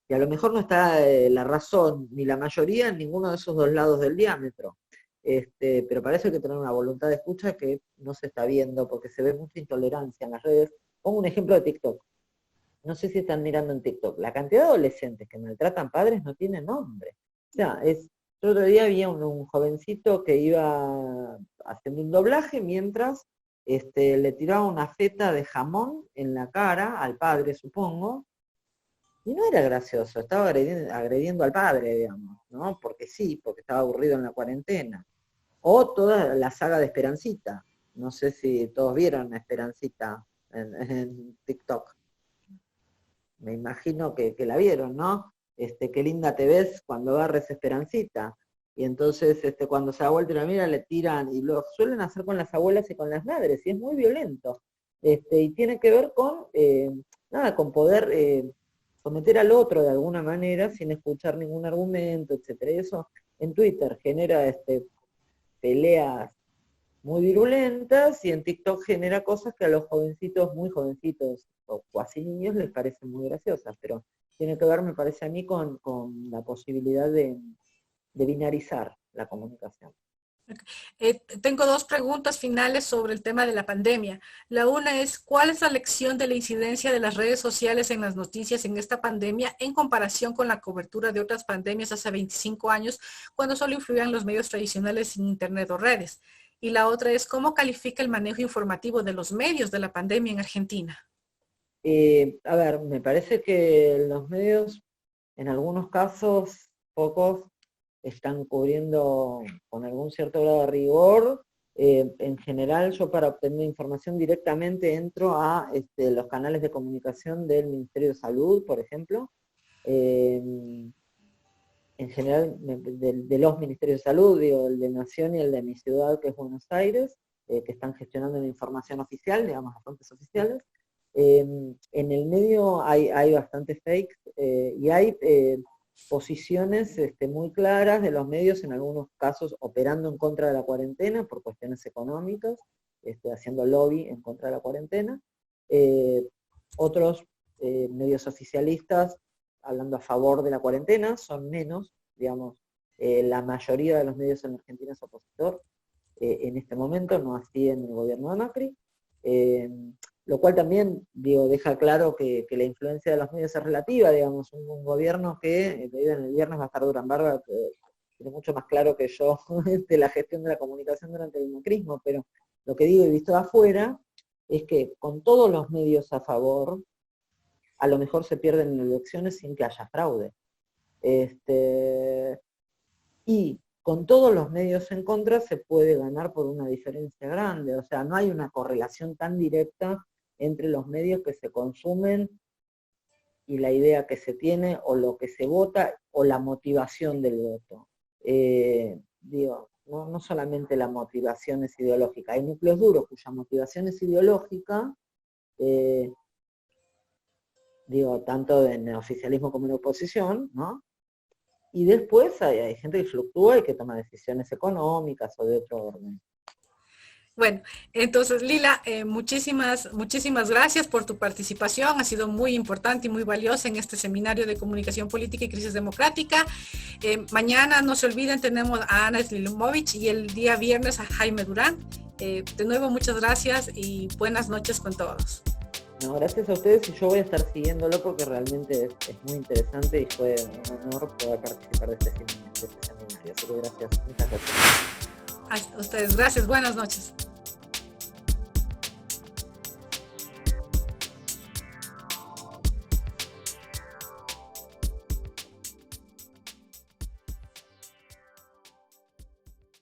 y a lo mejor no está la razón ni la mayoría en ninguno de esos dos lados del diámetro. Pero para eso hay que tener una voluntad de escucha que no se está viendo, porque se ve mucha intolerancia en las redes. Pongo un ejemplo de TikTok. No sé si están mirando en TikTok. La cantidad de adolescentes que maltratan padres no tiene nombre. O sea, yo otro día vi un jovencito que iba haciendo un doblaje mientras le tiraba una feta de jamón en la cara al padre, supongo, y no era gracioso, estaba agrediendo al padre, digamos, ¿no? Porque sí, porque estaba aburrido en la cuarentena. O toda la saga de Esperancita. No sé si todos vieron Esperancita en TikTok. Me imagino que la vieron, ¿no? Qué linda te ves cuando agarres Esperancita. Y entonces cuando se da vuelta y la mira le tiran, y lo suelen hacer con las abuelas y con las madres, y es muy violento. Y tiene que ver con, nada, con poder someter al otro de alguna manera sin escuchar ningún argumento, etcétera. Y eso en Twitter genera peleas muy virulentas, y en TikTok genera cosas que a los jovencitos, muy jovencitos, o cuasi niños, les parecen muy graciosas, pero tiene que ver, me parece a mí, con la posibilidad de binarizar la comunicación. Tengo dos preguntas finales sobre el tema de la pandemia. La una es, ¿cuál es la lección de la incidencia de las redes sociales en las noticias en esta pandemia en comparación con la cobertura de otras pandemias hace 25 años, cuando solo influían los medios tradicionales sin internet o redes? Y la otra es, ¿cómo califica el manejo informativo de los medios de la pandemia en Argentina? A ver, me parece que los medios, en algunos casos, pocos, están cubriendo con algún cierto grado de rigor. En general, yo para obtener información directamente entro a los canales de comunicación del Ministerio de Salud, por ejemplo. En general, de los Ministerios de Salud, digo, el de Nación y el de mi ciudad, que es Buenos Aires, que están gestionando la información oficial, digamos, las fuentes oficiales. En el medio hay bastantes fakes y hay posiciones muy claras de los medios, en algunos casos operando en contra de la cuarentena por cuestiones económicas, haciendo lobby en contra de la cuarentena. Otros medios oficialistas hablando a favor de la cuarentena, son menos, digamos, la mayoría de los medios en Argentina es opositor en este momento, no así en el gobierno de Macri. Lo cual también, digo, deja claro que la influencia de los medios es relativa, digamos, un gobierno que, en el viernes va a estar Durán Barba, que tiene mucho más claro que yo de la gestión de la comunicación durante el macrismo, pero lo que digo y visto de afuera es que con todos los medios a favor, a lo mejor se pierden elecciones sin que haya fraude. Y con todos los medios en contra se puede ganar por una diferencia grande. O sea, no hay una correlación tan directa entre los medios que se consumen y la idea que se tiene, o lo que se vota, o la motivación del voto. No solamente la motivación es ideológica, hay núcleos duros cuya motivación es ideológica, tanto en el oficialismo como en la oposición, ¿no? Y después hay gente que fluctúa y que toma decisiones económicas o de otro orden. Bueno, entonces Lila, muchísimas gracias por tu participación. Ha sido muy importante y muy valiosa en este seminario de comunicación política y crisis democrática. Mañana, no se olviden, tenemos a Ana Slimovich y el día viernes a Jaime Durán. De nuevo, muchas gracias y buenas noches con todos. No, gracias a ustedes, y yo voy a estar siguiéndolo porque realmente es muy interesante y fue un honor poder participar de este seminario. Así que gracias, muchas gracias. A ustedes, gracias, buenas noches.